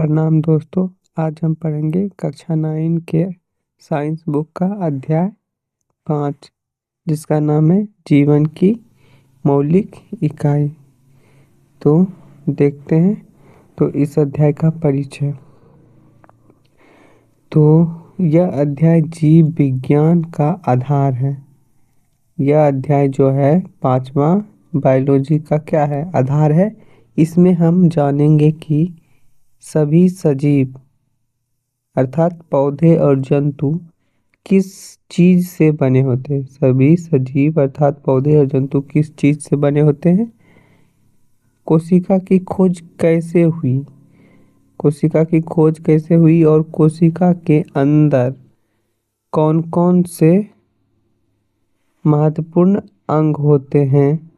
प्रणाम दोस्तों। आज हम पढ़ेंगे कक्षा 9 के साइंस बुक का अध्याय 5, जिसका नाम है जीवन की मौलिक इकाई। तो देखते हैं तो इस अध्याय का परिचय। तो यह अध्याय जीव विज्ञान का आधार है। यह अध्याय जो है 5वां बायोलॉजी का क्या है, आधार है। इसमें हम जानेंगे कि सभी सजीव अर्थात पौधे और जंतु किस चीज से बने होते हैं। सभी सजीव अर्थात पौधे और जंतु किस चीज से बने होते हैं। कोशिका की खोज कैसे हुई, कोशिका की खोज कैसे हुई और कोशिका के अंदर कौन कौन से महत्वपूर्ण अंग होते हैं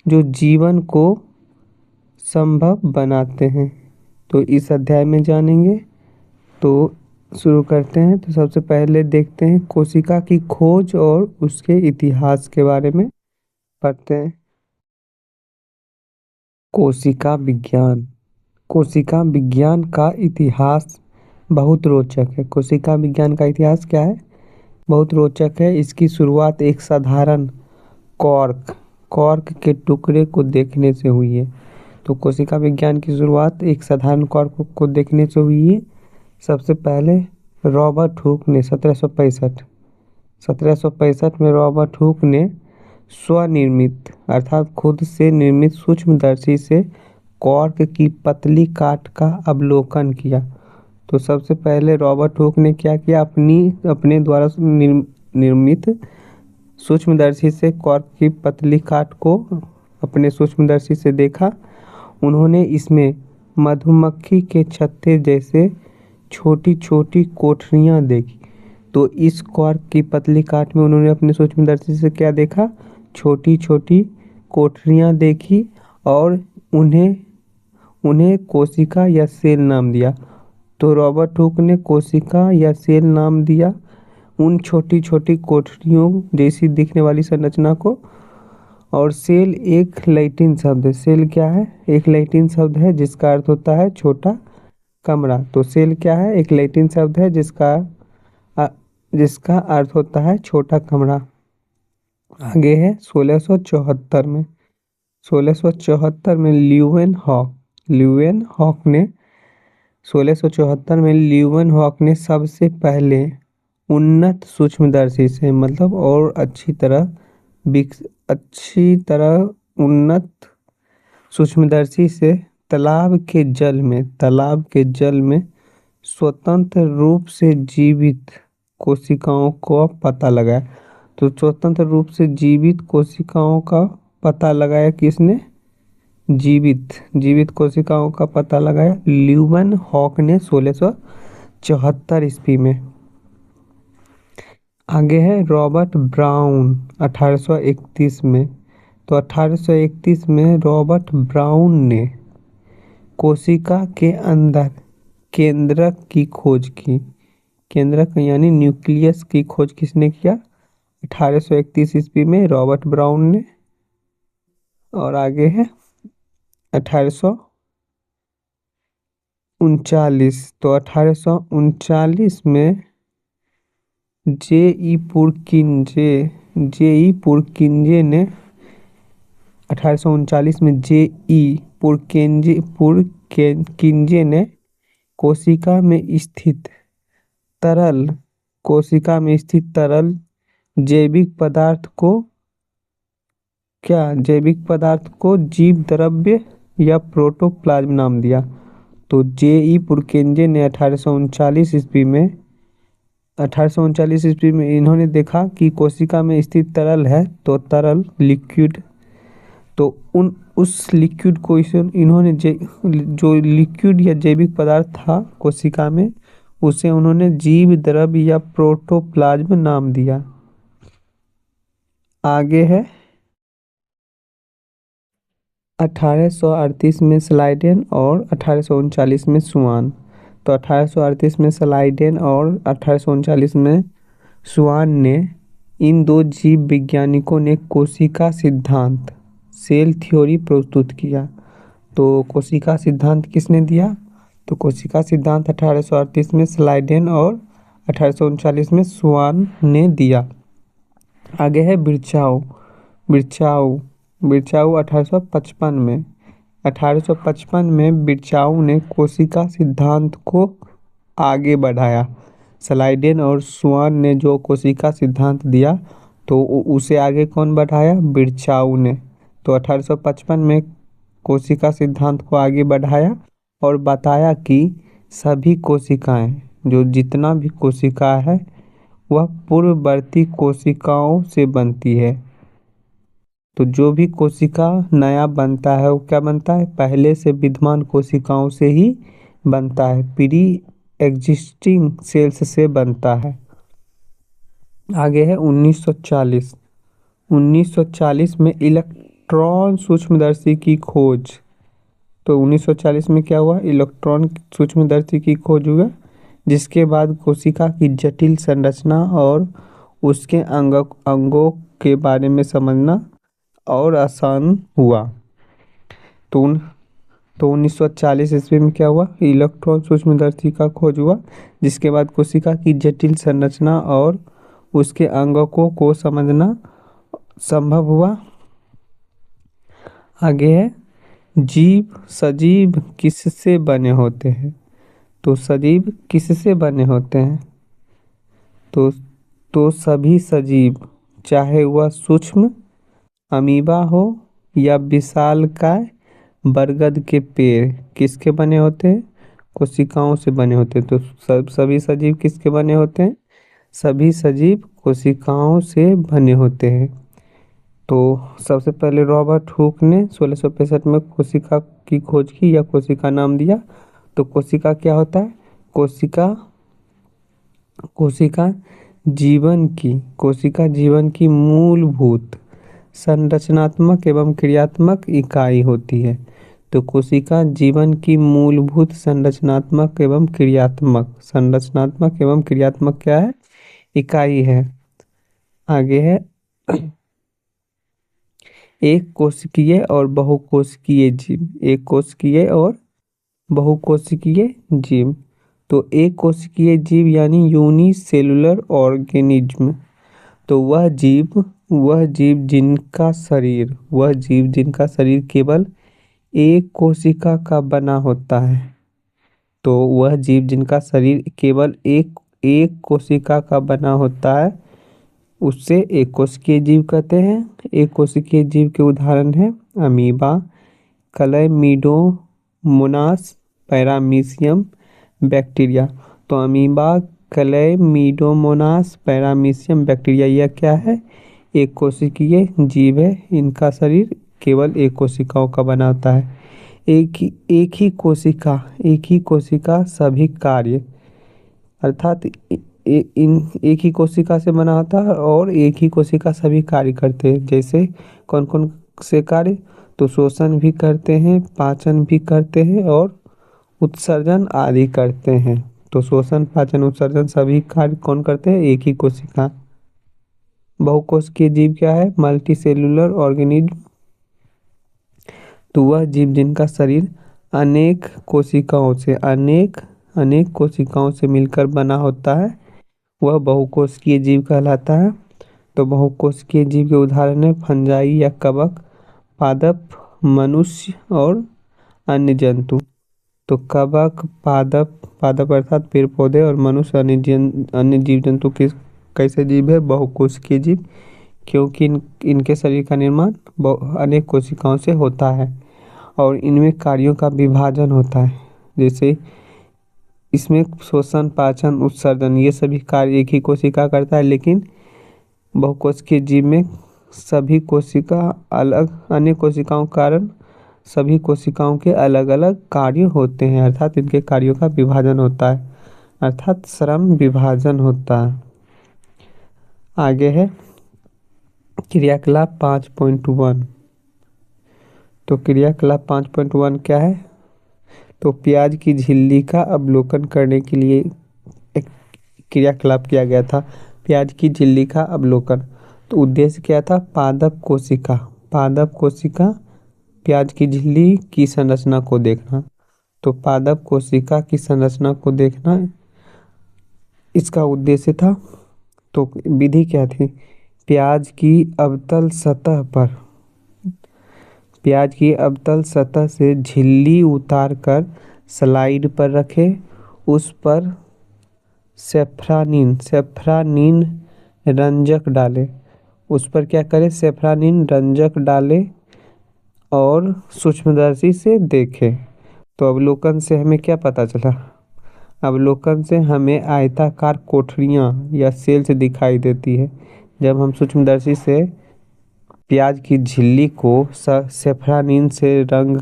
जो जीवन को संभव बनाते हैं। तो इस अध्याय में जानेंगे। तो शुरू करते हैं। तो सबसे पहले देखते हैं कोशिका की खोज और उसके इतिहास के बारे में पढ़ते हैं। कोशिका विज्ञान। कोशिका विज्ञान का इतिहास बहुत रोचक है। कोशिका विज्ञान का इतिहास क्या है, बहुत रोचक है। इसकी शुरुआत एक साधारण कॉर्क के टुकड़े को देखने से हुई है। तो कोशिका विज्ञान की शुरुआत एक साधारण कॉर्क को देखने से हुई है। सबसे पहले रॉबर्ट हुक ने 1765 में रॉबर्ट हुक ने स्वनिर्मित अर्थात खुद से निर्मित सूक्ष्मदर्शी से कॉर्क की पतली काट का अवलोकन किया। तो सबसे पहले रॉबर्ट हुक ने क्या किया, अपने द्वारा निर्मित सूक्ष्मदर्शी से कॉर्क की पतली काट को अपने सूक्ष्मदर्शी से देखा। उन्होंने इसमें मधुमक्खी के छत्ते जैसे छोटी छोटी कोठरियां देखी। तो इस कॉर्क की पतली काट में उन्होंने अपने सूक्ष्मदर्शी से क्या देखा, छोटी छोटी कोठरियां देखी और उन्हें कोशिका या सेल नाम दिया। तो रॉबर्ट हुक ने कोशिका या सेल नाम दिया उन छोटी छोटी कोठरियों जैसी दिखने वाली संरचना को। और सेल एक लैटिन शब्द है। सेल क्या है, एक लैटिन शब्द है जिसका अर्थ होता है छोटा कमरा। तो सेल क्या है, एक लैटिन शब्द है जिसका अर्थ होता है छोटा कमरा। आगे है 1674 में ल्यूवेन हॉक ने सबसे पहले उन्नत सूक्ष्मदर्शी से मतलब और अच्छी तरह उन्नत सूक्ष्मदर्शी से तालाब के जल में स्वतंत्र रूप से जीवित कोशिकाओं का पता लगाया। तो स्वतंत्र रूप से जीवित कोशिकाओं का पता लगाया किसने, जीवित कोशिकाओं का पता लगाया ल्यूवेन हॉक ने 1674 ईस्वी में। आगे है रॉबर्ट ब्राउन 1831 में। तो 1831 में रॉबर्ट ब्राउन ने कोशिका के अंदर केंद्रक की खोज की। केंद्रक यानी न्यूक्लियस की खोज किसने किया, 1831 ईस्वी में रॉबर्ट ब्राउन ने। और आगे है 1839। तो 1839 में जे ई पुरकिंजे ने 1839 में पुरकिंजे ने कोशिका में स्थित तरल जैविक पदार्थ को जीव द्रव्य या प्रोटोप्लाज्म नाम दिया। तो जे ई पुरकिंजे ने 1839 ईस्वी में इन्होंने देखा कि कोशिका में स्थित तरल है, तो तरल लिक्विड, तो उस लिक्विड को इन्होंने जो लिक्विड या जैविक पदार्थ था कोशिका में, उसे उन्होंने जीव द्रव्य या प्रोटोप्लाज्म नाम दिया। आगे है 1838 में स्लाइडेन और 1839 में स्वान। तो 1838 में स्लाइडेन और 1839 में स्वान ने, इन दो जीव वैज्ञानिकों ने कोशिका सिद्धांत सेल थ्योरी प्रस्तुत किया। तो कोशिका सिद्धांत किसने दिया, तो कोशिका सिद्धांत 1838 में स्लाइडेन और 1839 में स्वान ने दिया। आगे है बिरचाओ। बिरचाओ बिरचाओ 1855 में बिरचाओ ने कोशिका सिद्धांत को आगे बढ़ाया। स्लाइडेन और स्वान ने जो कोशिका सिद्धांत दिया तो उसे आगे कौन बढ़ाया? बिरचाओ ने। तो 1855 में कोशिका सिद्धांत को आगे बढ़ाया और बताया कि सभी कोशिकाएं, जो जितना भी कोशिका है वह पूर्ववर्ती कोशिकाओं से बनती है। तो जो भी कोशिका नया बनता है वो क्या बनता है? पहले से विद्यमान कोशिकाओं से ही बनता है, प्री एग्जिस्टिंग सेल्स से बनता है। आगे है 1940। 1940 में इलेक्ट्रॉन सूक्ष्मदर्शी की खोज। तो 1940 में क्या हुआ? इलेक्ट्रॉन सूक्ष्मदर्शी की खोज हुआ, जिसके बाद कोशिका की जटिल संरचना और उसके अंगों के बारे में समझना और आसान हुआ। तो 1940 ईस्वी में क्या हुआ? इलेक्ट्रॉन सूक्ष्मदर्शी का खोज हुआ, जिसके बाद कोशिका की जटिल संरचना और उसके अंगों को समझना संभव हुआ। आगे है सजीव किससे बने होते हैं? तो सजीव किससे बने होते हैं? तो सभी सजीव, चाहे वह सूक्ष्म अमीबा हो या विशालकाय बरगद के पेड़, किसके बने होते हैं? कोशिकाओं से बने होते हैं। तो सभी सजीव किसके बने होते हैं? सभी सजीव कोशिकाओं से बने होते हैं। तो सबसे पहले रॉबर्ट हुक ने 1665 में कोशिका की खोज की या कोशिका नाम दिया। तो कोशिका क्या होता है? कोशिका जीवन की मूलभूत संरचनात्मक एवं क्रियात्मक इकाई होती है। तो कोशिका जीवन की मूलभूत संरचनात्मक एवं क्रियात्मक क्या है? इकाई है। आगे है एक कोशिकीय और बहुकोशिकीय जीव। एक कोशिकीय और बहुकोशिकीय जीव। तो एक कोशिकीय जीव यानी यूनिसेलुलर ऑर्गेनिज्म। तो वह जीव जिनका शरीर केवल एक कोशिका का बना होता है। तो वह जीव जिनका शरीर केवल एक कोशिका का बना होता है, उससे एक कोशिकीय जीव कहते हैं। एक कोशिकीय जीव के उदाहरण हैं अमीबा, क्लैमिडोमोनास, पैरामीशियम, बैक्टीरिया। तो अमीबा, क्लैमिडोमोनास, पैरामीशियम, बैक्टीरिया, यह क्या है? एक कोशिकीय जीव है। इनका शरीर केवल एक कोशिकाओं का बना होता है। एक ही कोशिका सभी कार्य, अर्थात एक ही कोशिका से बना होता है और एक ही कोशिका सभी कार्य करते हैं। जैसे कौन कौन से कार्य? तो शोषण भी करते हैं, पाचन भी करते हैं और उत्सर्जन आदि करते हैं। तो शोषण, पाचन, उत्सर्जन सभी कार्य कौन करते हैं? एक ही कोशिका। बहुकोशिकीय जीव क्या है? Multi cellular organism. तो वह जीव जिनका शरीर अनेक कोशिकाओं से मिलकर बना होता है, वह बहुकोशिकीय जीव कहलाता है। तो बहुकोशिकीय जीव के उदाहरण है फंजाई या कवक, पादप, मनुष्य और अन्य जंतु। तो कवक, पादप अर्थात पेड़ पौधे, और मनुष्य अन्य जीव जंतु कैसे जीव है? बहुकोशिकीय जीव, क्योंकि इनके शरीर का निर्माण अनेक कोशिकाओं से होता है और इनमें कार्यों का विभाजन होता है। जैसे इसमें शोषण, पाचन, उत्सर्जन ये सभी कार्य एक ही कोशिका करता है, लेकिन बहुकोशिकीय जीव में सभी कोशिका अलग, अनेक कोशिकाओं के कारण सभी कोशिकाओं के अलग अलग कार्य होते हैं, अर्थात इनके कार्यों का विभाजन होता है, अर्थात श्रम विभाजन होता है। आगे है क्रियाकलाप 5.1। तो क्रियाकलाप 5.1 क्या है? तो प्याज की झिल्ली का अवलोकन करने के लिए एक क्रियाकलाप किया गया था, प्याज की झिल्ली का अवलोकन। तो उद्देश्य क्या था? पादप कोशिका प्याज की झिल्ली की संरचना को देखना। तो पादप कोशिका की संरचना को देखना इसका उद्देश्य था। तो विधि क्या थी? प्याज की अवतल सतह पर प्याज की अवतल सतह से झिल्ली उतारकर स्लाइड पर रखें। उस पर सेफ्रानीन रंजक डालें। उस पर क्या करें? सेफ्रानीन रंजक डालें और सूक्ष्मदर्शी से देखें। तो अवलोकन से हमें क्या पता चला? अवलोकन से हमें आयताकार कोठरियाँ या सेल्स दिखाई देती है। जब हम सूक्ष्मदर्शी से प्याज की झिल्ली को सेफ्रानीन से रंग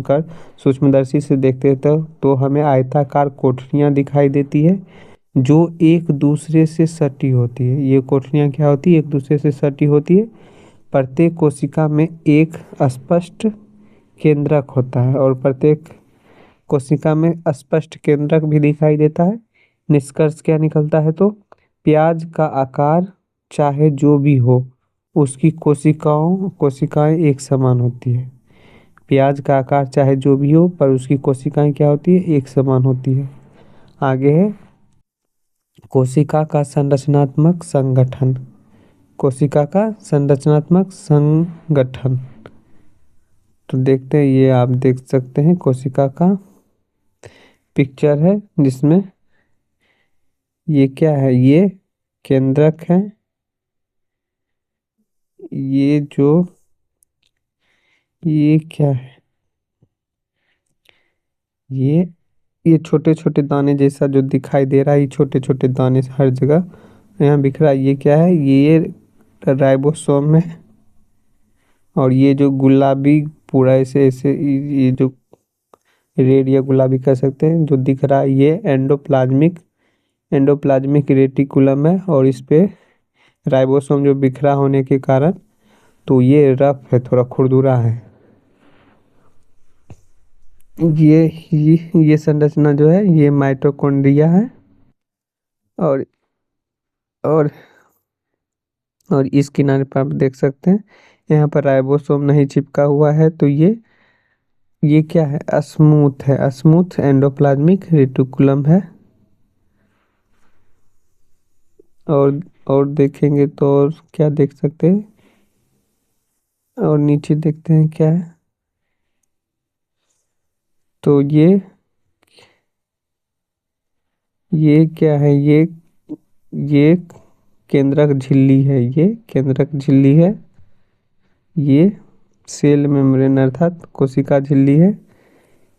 कर सूक्ष्मदर्शी से देखते हैं तो हमें आयताकार कोठरियाँ दिखाई देती है जो एक दूसरे से सटी होती है। ये कोठरियाँ क्या होती है? एक दूसरे से सटी होती है। प्रत्येक कोशिका में एक स्पष्ट केंद्रक होता है और प्रत्येक कोशिका में स्पष्ट केंद्रक भी दिखाई देता है। निष्कर्ष क्या निकलता है? तो प्याज का आकार चाहे जो भी हो उसकी कोशिकाएं एक समान होती है। प्याज का आकार चाहे जो भी हो पर उसकी कोशिकाएं क्या होती है? एक समान होती है। आगे है कोशिका का संरचनात्मक संगठन। कोशिका का संरचनात्मक संगठन तो देखते हैं, ये आप देख सकते हैं कोशिका का पिक्चर है जिसमें ये क्या है? ये केंद्रक है। ये क्या है? ये ये छोटे छोटे दाने जैसा जो दिखाई दे रहा है, ये छोटे छोटे दाने हर जगह यहाँ बिखरा है। ये क्या है? ये राइबोसोम है। और ये जो गुलाबी पूरा ऐसे ऐसे ये जो रेड या गुलाबी कह सकते हैं जो दिख रहा है, ये एंडोप्लाज्मिक रेटिकुलम है। और इस पे राइबोसोम जो बिखरा होने के कारण तो ये रफ है, थोड़ा खुरदुरा है। ये संरचना जो है ये माइटोकॉन्ड्रिया है। और और और इस किनारे पर आप देख सकते हैं यहाँ पर राइबोसोम नहीं चिपका हुआ है। तो ये क्या है? स्मूथ एंडोप्लाज्मिक रेटिकुलम है। और और देखेंगे तो और क्या देख सकते हैं? और नीचे देखते हैं क्या है? तो ये क्या है? ये केंद्रक झिल्ली है। ये सेल मेम्ब्रेन अर्थात कोशिका झिल्ली है।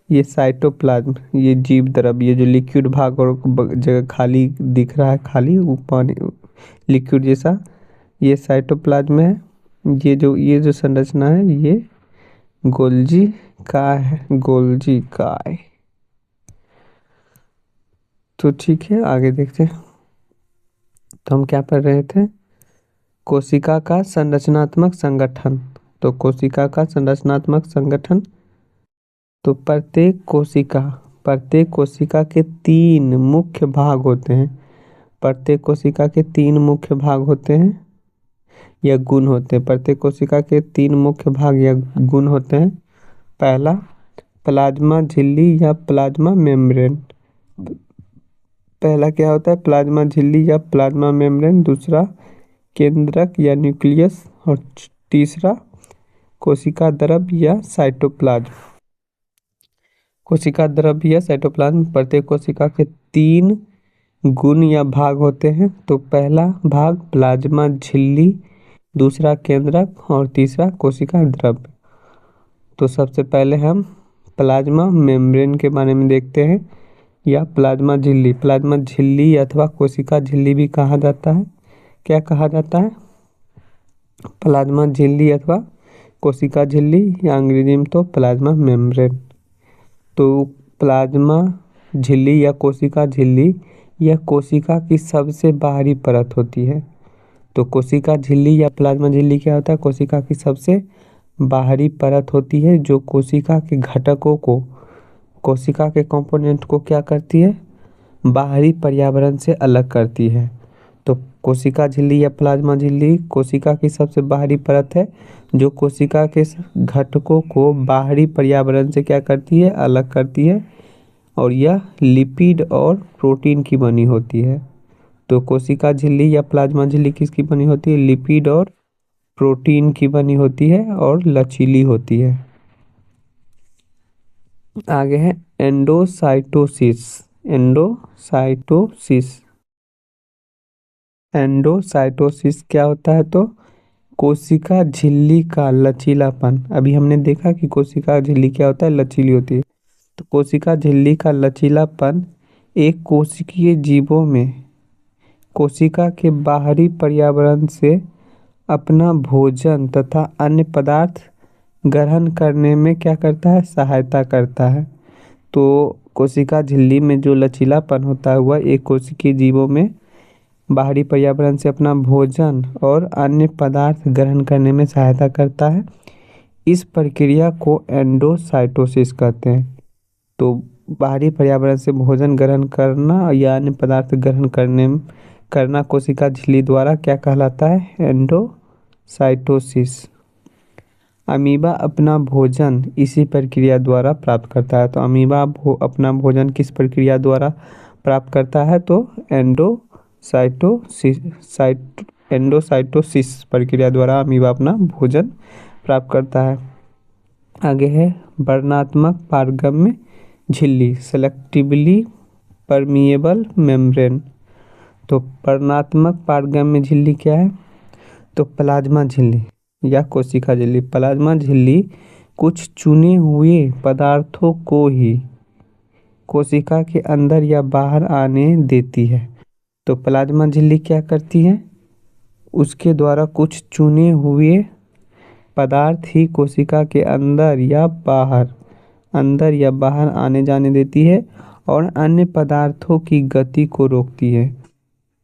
ये साइटोप्लाज्म, ये जीव द्रव्य, ये जो लिक्विड भाग और जगह खाली दिख रहा है, खाली वो पानी लिक्विड जैसा, ये साइटोप्लाज्म है। ये जो संरचना है ये गोल्जी काय। तो ठीक है, आगे देखते हैं। तो हम क्या पढ़ रहे थे? कोशिका का संरचनात्मक संगठन। तो कोशिका का संरचनात्मक संगठन तो प्रत्येक कोशिका के तीन मुख्य भाग होते हैं। प्रत्येक कोशिका के तीन मुख्य भाग होते हैं या गुण होते हैं। प्रत्येक कोशिका के तीन मुख्य भाग या गुण होते हैं। पहला प्लाज्मा झिल्ली या प्लाज्मा मेम्ब्रेन। पहला क्या होता है? प्लाज्मा झिल्ली या प्लाज्मा मेम्ब्रेन। दूसरा केंद्रक या न्यूक्लियस। और तीसरा कोशिका द्रव्य या साइटोप्लाज्म। कोशिका द्रव्य या साइटोप्लाज्म प्रत्येक कोशिका के तीन गुण या भाग होते हैं। तो पहला भाग प्लाज्मा झिल्ली, दूसरा केंद्रक और तीसरा कोशिका द्रव्य। तो सबसे पहले हम प्लाज्मा मेम्ब्रेन के बारे में देखते हैं या प्लाज्मा झिल्ली अथवा कोशिका झिल्ली भी कहा जाता है। क्या कहा जाता है? प्लाज्मा झिल्ली अथवा कोशिका झिल्ली या अंग्रेजी में तो प्लाज्मा मेम्ब्रेन। तो प्लाज्मा झिल्ली या कोशिका झिल्ली यह कोशिका की सबसे बाहरी परत होती है। तो कोशिका झिल्ली या प्लाज्मा झिल्ली क्या होता है? कोशिका की सबसे बाहरी परत होती है जो कोशिका के घटकों को, कोशिका के कंपोनेंट को क्या करती है? बाहरी पर्यावरण से अलग करती है। तो कोशिका झिल्ली या प्लाज्मा झिल्ली कोशिका की सबसे बाहरी परत है जो कोशिका के घटकों को बाहरी पर्यावरण से क्या करती है, अलग करती है, और यह लिपिड और प्रोटीन की बनी होती है। तो कोशिका झिल्ली या प्लाज्मा झिल्ली किसकी बनी होती है? लिपिड और प्रोटीन की बनी होती है और लचीली होती है। आगे है एंडोसाइटोसिस। एंडोसाइटोसिस एंडोसाइटोसिस क्या होता है? तो कोशिका झिल्ली का लचीलापन। अभी हमने देखा कि कोशिका झिल्ली क्या होता है, लचीली होती है। तो कोशिका झिल्ली का लचीलापन एक कोशिकीय जीवों में कोशिका के बाहरी पर्यावरण से अपना भोजन तथा अन्य पदार्थ ग्रहण करने में क्या करता है, सहायता करता है। तो कोशिका झिल्ली में जो लचीलापन होता है वह एक कोशिकीय जीवों में बाहरी पर्यावरण से अपना भोजन और अन्य पदार्थ ग्रहण करने में सहायता करता है। इस प्रक्रिया को एंडोसाइटोसिस कहते हैं। तो बाहरी पर्यावरण से भोजन ग्रहण करना या अन्य पदार्थ ग्रहण करना कोशिका झिल्ली द्वारा क्या कहलाता है? एंडोसाइटोसिस। अमीबा अपना भोजन इसी प्रक्रिया द्वारा प्राप्त करता है। तो अमीबा अपना भोजन किस प्रक्रिया द्वारा प्राप्त करता है? तो एंडोसाइटोसिस प्रक्रिया द्वारा अमीबा अपना भोजन प्राप्त करता है। आगे है वर्णात्मक पारगम्य झिल्ली, सेलेक्टिवली परमिएबल मेम्ब्रेन। तो वर्णात्मक पारगम्य झिल्ली क्या है? तो प्लाज्मा झिल्ली या कोशिका झिल्ली। प्लाज्मा झिल्ली कुछ चुने हुए पदार्थों को ही कोशिका के अंदर या बाहर आने देती है। तो प्लाज्मा झिल्ली क्या करती है? उसके द्वारा कुछ चुने हुए पदार्थ ही कोशिका के अंदर या बाहर आने जाने देती है और अन्य पदार्थों की गति को रोकती है।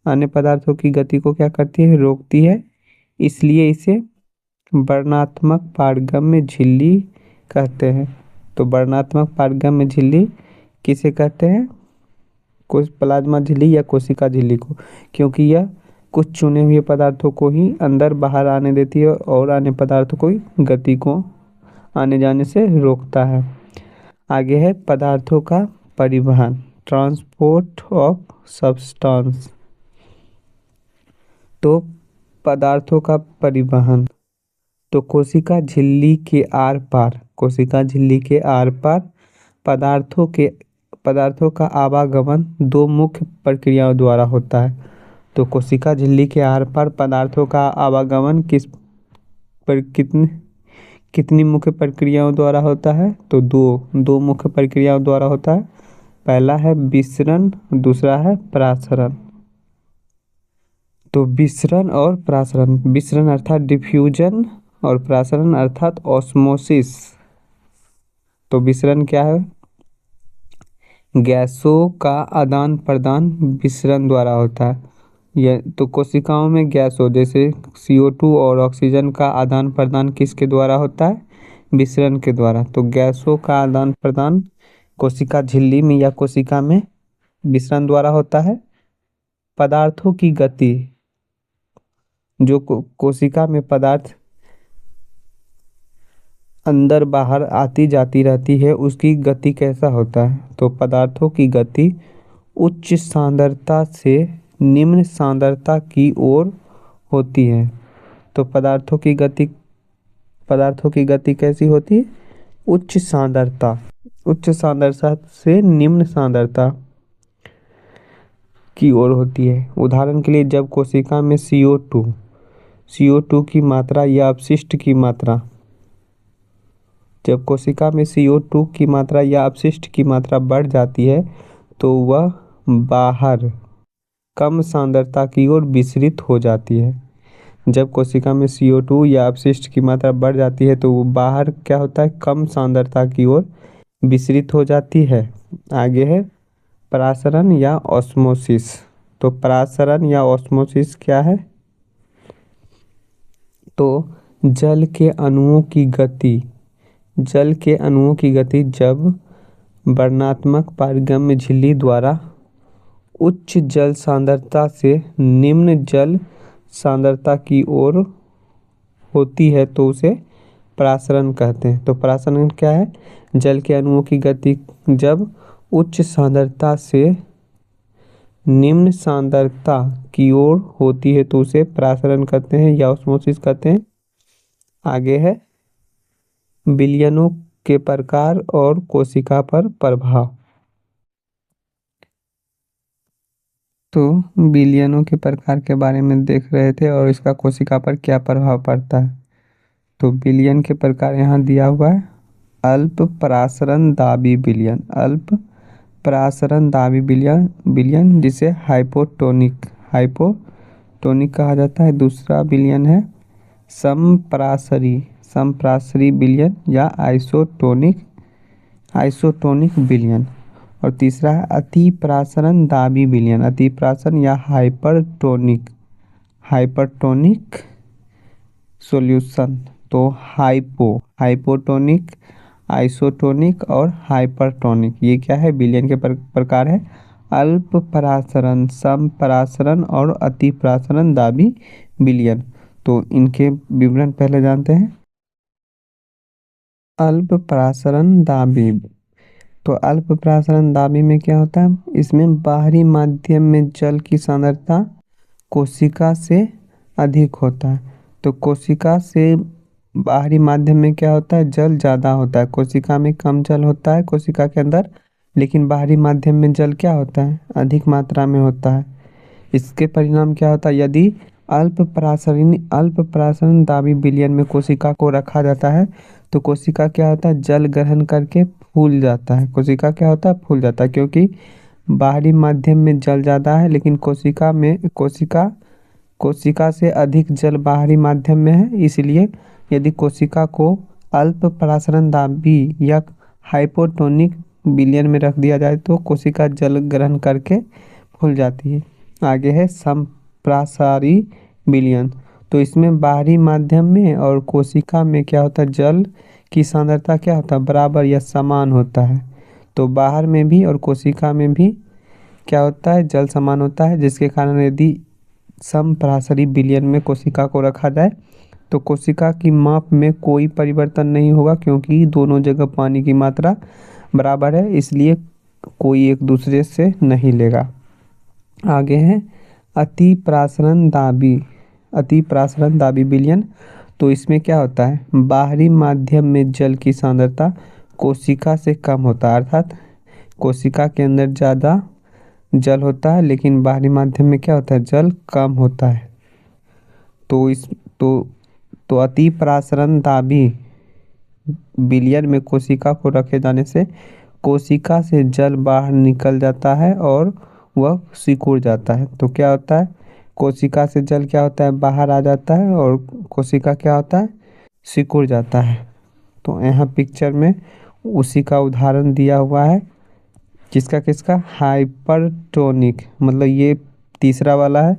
अन्य पदार्थों की गति को क्या करती है? रोकती है। इसलिए इसे वर्णात्मक पारगम्य झिल्ली कहते हैं। तो वर्णात्मक पारगम्य झिल्ली किसे कहते हैं? प्लाज्मा झिल्ली या कोशिका झिल्ली को, क्योंकि यह कुछ चुने हुए पदार्थों को ही अंदर बाहर आने देती है और अन्य पदार्थों को गति को आने जाने से रोकता है। आगे है पदार्थों का परिवहन, ट्रांसपोर्ट ऑफ सब्सटेंस। तो पदार्थों का परिवहन, तो कोशिका झिल्ली के आर पार पदार्थों का आवागमन दो मुख्य प्रक्रियाओं द्वारा होता है। तो कोशिका झिल्ली के आर पार पदार्थों का आवागमन कितनी मुख्य प्रक्रियाओं द्वारा होता है? तो दो मुख्य प्रक्रियाओं द्वारा होता है। पहला है विसरण, दूसरा है प्रासरण। तो विसरण और प्रासरण, विसरण अर्थात डिफ्यूजन और प्रासरण अर्थात ऑस्मोसिस। तो विसरण क्या है? गैसों का आदान प्रदान विसरण द्वारा होता है। यह तो कोशिकाओं में गैसों जैसे CO2 और ऑक्सीजन का आदान प्रदान किसके द्वारा होता है? विसरण के द्वारा। तो गैसों का आदान प्रदान कोशिका झिल्ली में या कोशिका में विसरण द्वारा होता है। पदार्थों की गति, जो कोशिका में पदार्थ अंदर बाहर आती जाती रहती है उसकी गति कैसा होता है? तो पदार्थों की गति उच्च सांद्रता से निम्न सांद्रता की ओर होती है। तो पदार्थों की गति कैसी होती है? उच्च सांद्रता से निम्न सांद्रता की ओर होती है। उदाहरण के लिए जब कोशिका में CO2 की मात्रा या अपशिष्ट की मात्रा बढ़ जाती है तो वह बाहर कम सांद्रता की ओर विसरित हो जाती है। जब कोशिका में CO2 या अपशिष्ट की मात्रा बढ़ जाती है तो वो बाहर क्या होता है? कम सांद्रता की ओर विसरित हो जाती है। आगे है प्रासरण या ऑस्मोसिस। तो प्रासरण या ऑस्मोसिस क्या है? तो जल के अणुओं की गति जब वर्णात्मक पारगम्य झिल्ली द्वारा उच्च जल सांद्रता से निम्न जल सांद्रता की ओर होती है तो उसे प्रासरण कहते हैं। तो प्रासरण क्या है? जल के अणुओं की गति जब उच्च सांद्रता से निम्न सांद्रता की ओर होती है तो उसे प्रासरण कहते हैं या ऑस्मोसिस कहते हैं। आगे है विलयनों के प्रकार और कोशिका पर प्रभाव। तो विलयनों के प्रकार के बारे में देख रहे थे और इसका कोशिका पर क्या प्रभाव पड़ता है। तो विलयन के प्रकार यहाँ दिया हुआ है। अल्प प्रासरण दाबी विलयन, अल्प प्रासरण दाबी विलयन विलयन जिसे हाइपोटोनिक कहा जाता है। दूसरा विलयन है समप्रासरी विलयन या आइसोटोनिक विलयन। और तीसरा है अतिप्रासरण दाबी विलयन, अतिप्रासरण या हाइपरटोनिक सॉल्यूशन। तो हाइपोटोनिक, आइसोटोनिक और हाइपरटोनिक, ये क्या है? विलयन के प्रकार है। अल्प प्रासरण, समप्रासरण और अतिप्रासरण दाबी विलयन। तो इनके विवरण पहले जानते हैं। अल्प प्रासरण दाबी। तो अल्प प्रासरण दाबी में क्या होता है? इसमें बाहरी माध्यम में जल की सांद्रता कोशिका से अधिक होता है। तो कोशिका से बाहरी माध्यम में क्या होता है? जल ज़्यादा होता है। कोशिका में कम जल होता है कोशिका के अंदर, लेकिन बाहरी माध्यम में जल क्या होता है? अधिक मात्रा में होता है। इसके परिणाम क्या होता है? यदि अल्प प्रासरण दाबी विलयन में कोशिका को रखा जाता है तो कोशिका क्या होता है? जल ग्रहण करके फूल जाता है। कोशिका क्या होता है? फूल जाता है, क्योंकि बाहरी माध्यम में जल ज़्यादा है लेकिन कोशिका से अधिक जल बाहरी माध्यम में है। इसलिए यदि कोशिका को अल्प प्रासरण दाबी या हाइपोटोनिक विलयन में रख दिया जाए तो कोशिका जल ग्रहण करके फूल जाती है। आगे है समप्रासारी विलयन। तो इसमें बाहरी माध्यम में और कोशिका में क्या होता है? जल की सांद्रता क्या होता है? बराबर या समान होता है। तो बाहर में भी और कोशिका में भी क्या होता है? जल समान होता है, जिसके कारण यदि समप्रासरी विलयन में कोशिका को रखा जाए तो कोशिका की माप में कोई परिवर्तन नहीं होगा, क्योंकि दोनों जगह पानी की मात्रा बराबर है, इसलिए कोई एक दूसरे से नहीं लेगा। आगे है अतिप्रासरण दाबी विलयन। तो इसमें क्या होता है? बाहरी माध्यम में जल की सांद्रता कोशिका से कम होता है, अर्थात कोशिका के अंदर ज़्यादा जल होता है लेकिन बाहरी माध्यम में क्या होता है? जल कम होता है। तो इस तो अतिप्रासरण दाबी विलयन में कोशिका को रखे जाने से कोशिका से जल बाहर निकल जाता है और वह सिकुड़ जाता है। तो क्या होता है? कोशिका से जल क्या होता है? बाहर आ जाता है और कोशिका क्या होता है? सिकुड़ जाता है। तो यहाँ पिक्चर में उसी का उदाहरण दिया हुआ है। किसका? हाइपरटोनिक, मतलब ये तीसरा वाला है,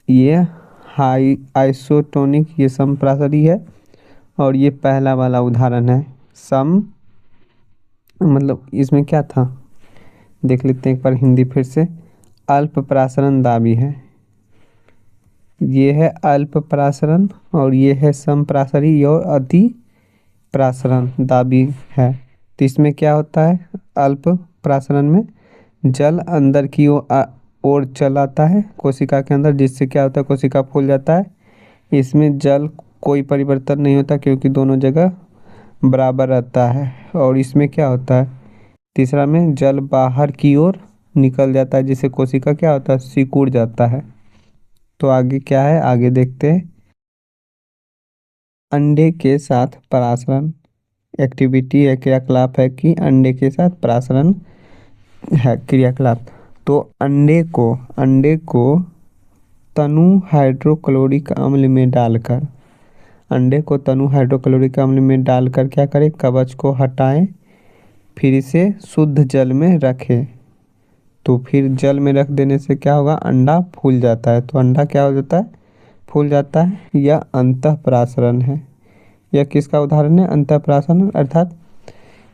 ये आइसोटोनिक, ये समप्रासरी है, और ये पहला वाला उदाहरण है सम। मतलब इसमें क्या था देख लेते हैं एक बार हिंदी फिर से। अल्प प्रासरण दाबी है, ये है अल्प प्रासरण, और ये है समप्रासरी और अति प्रासरण दाबी है। तो इसमें क्या होता है? अल्प प्रासरण में जल अंदर की ओर चलाता है कोशिका के अंदर, जिससे क्या होता है? कोशिका फूल जाता है। इसमें जल कोई परिवर्तन नहीं होता क्योंकि दोनों जगह बराबर रहता है। और इसमें क्या होता है? तीसरा में जल बाहर की ओर निकल जाता है, जिससे कोशिका क्या होता है? सिकुड़ जाता है। तो आगे क्या है? आगे देखते हैं। अंडे के साथ परासरण एक्टिविटी है, क्रियाकलाप है कि अंडे के साथ परासरण है क्रियाकलाप। तो अंडे को तनु हाइड्रोक्लोरिक अम्ल में डालकर क्या करें? कवच को हटाएं, फिर इसे शुद्ध जल में रखें। तो फिर जल में रख देने से क्या होगा? अंडा फूल जाता है। तो अंडा क्या हो जाता है? फूल जाता है। यह अंतःप्रासरण है। यह किसका उदाहरण है? अंतःप्रासरण। अर्थात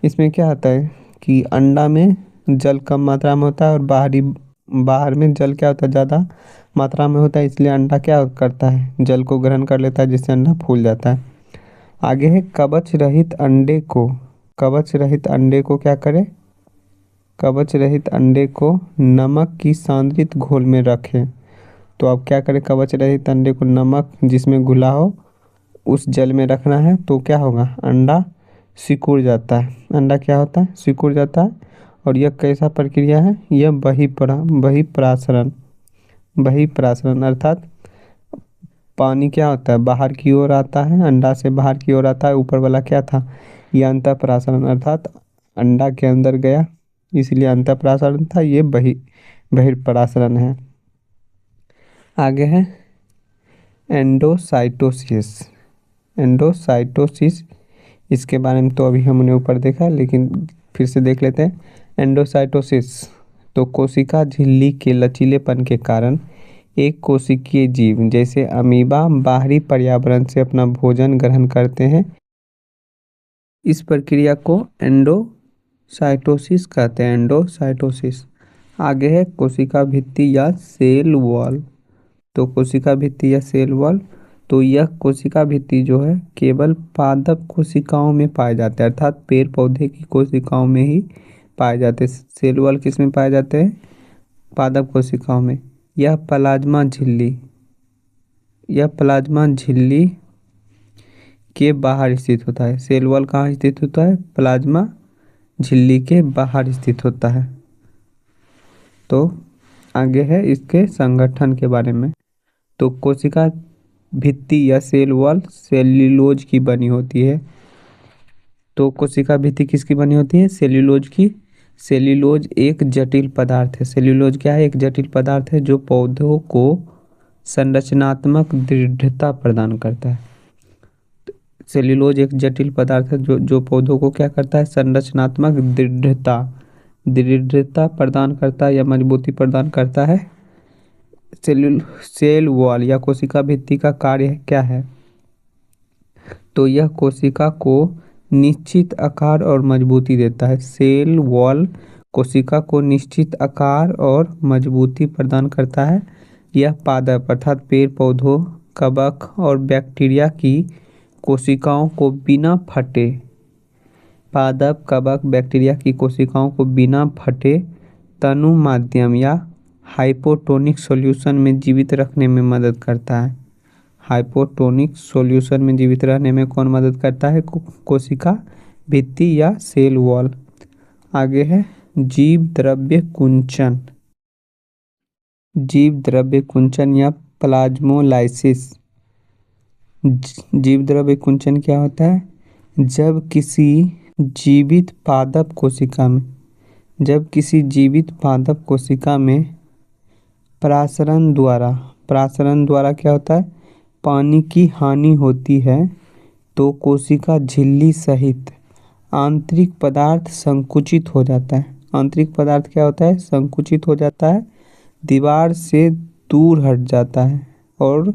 इसमें क्या होता है कि अंडा में जल कम मात्रा में होता है और बाहरी बाहर में जल क्या होता है, ज़्यादा मात्रा में होता है, इसलिए अंडा क्या करता है, जल को ग्रहण कर लेता है, जिससे अंडा फूल जाता है। आगे है कवच रहित अंडे को क्या करें, कवच रहित अंडे को नमक की सांद्रित घोल में रखें। तो अब क्या करें, कवच रहित अंडे को नमक जिसमें घुला हो उस जल में रखना है, तो क्या होगा, अंडा सिकुड़ जाता है। अंडा क्या होता है, सिकुड़ जाता है। और यह कैसा प्रक्रिया है, यह बहिप्रासरण। बहिप्रासरण अर्थात पानी क्या होता है, बाहर की ओर आता है, अंडा से बाहर की ओर आता है। ऊपर वाला क्या था, यह अंतःप्रासरण अर्थात अंडा के अंदर गया, इसलिए अंतःप्रासरण था। ये बहिर्प्रासरण है। आगे है एंडोसाइटोसिस। एंडोसाइटोसिस, इसके बारे में तो अभी हमने ऊपर देखा, लेकिन फिर से देख लेते हैं। एंडोसाइटोसिस तो कोशिका झिल्ली के लचीलेपन के कारण एक कोशिकीय जीव जैसे अमीबा बाहरी पर्यावरण से अपना भोजन ग्रहण करते हैं। इस प्रक्रिया को एंडोसाइटोसिस कहते हैं, एंडोसाइटोसिस। आगे है कोशिका भित्ति या सेल वॉल। तो कोशिका भित्ति या सेल वॉल, तो यह कोशिका भित्ति जो है केवल पादप कोशिकाओं में पाए जाते हैं, अर्थात पेड़ पौधे की कोशिकाओं में ही पाए जाते हैं। सेल वॉल किस में पाए जाते हैं, पादप कोशिकाओं में। यह प्लाज्मा झिल्ली के बाहर स्थित होता है। सेल वॉल कहाँ स्थित होता है, प्लाज्मा झिल्ली के बाहर स्थित होता है। तो आगे है इसके संगठन के बारे में। तो कोशिका भित्ति या सेल वॉल सेल्यूलोज की बनी होती है। तो कोशिका भित्ति किसकी बनी होती है, सेल्यूलोज की। सेल्यूलोज एक जटिल पदार्थ है। सेल्यूलोज क्या है, एक जटिल पदार्थ है जो पौधों को संरचनात्मक दृढ़ता प्रदान करता है। सेल्यूलोज एक जटिल पदार्थ है जो पौधों को क्या करता है, संरचनात्मक दृढ़ता प्रदान करता है या मजबूती प्रदान करता है। सेल वॉल या कोशिका भित्ति का कार्य क्या है, तो यह कोशिका को निश्चित आकार और मजबूती देता है। सेल वॉल कोशिका को निश्चित आकार और मजबूती प्रदान करता है। यह पादप अर्थात पेड़ पौधों, कवक और बैक्टीरिया की कोशिकाओं को बिना फटे, पादप कवक बैक्टीरिया की कोशिकाओं को बिना फटे तनु माध्यम या हाइपोटोनिक सॉल्यूशन में जीवित रखने में मदद करता है। हाइपोटोनिक सॉल्यूशन में जीवित रहने में कौन मदद करता है, कोशिका भित्ति या सेल वॉल। आगे है जीव द्रव्य कुंचन। जीव द्रव्य कुंचन या प्लाज्मोलाइसिस। जीव द्रव्य कुंचन क्या होता है, जब किसी जीवित पादप कोशिका में प्रासरण द्वारा क्या होता है, पानी की हानि होती है, तो कोशिका झिल्ली सहित आंतरिक पदार्थ संकुचित हो जाता है। आंतरिक पदार्थ क्या होता है, संकुचित हो जाता है, दीवार से दूर हट जाता है और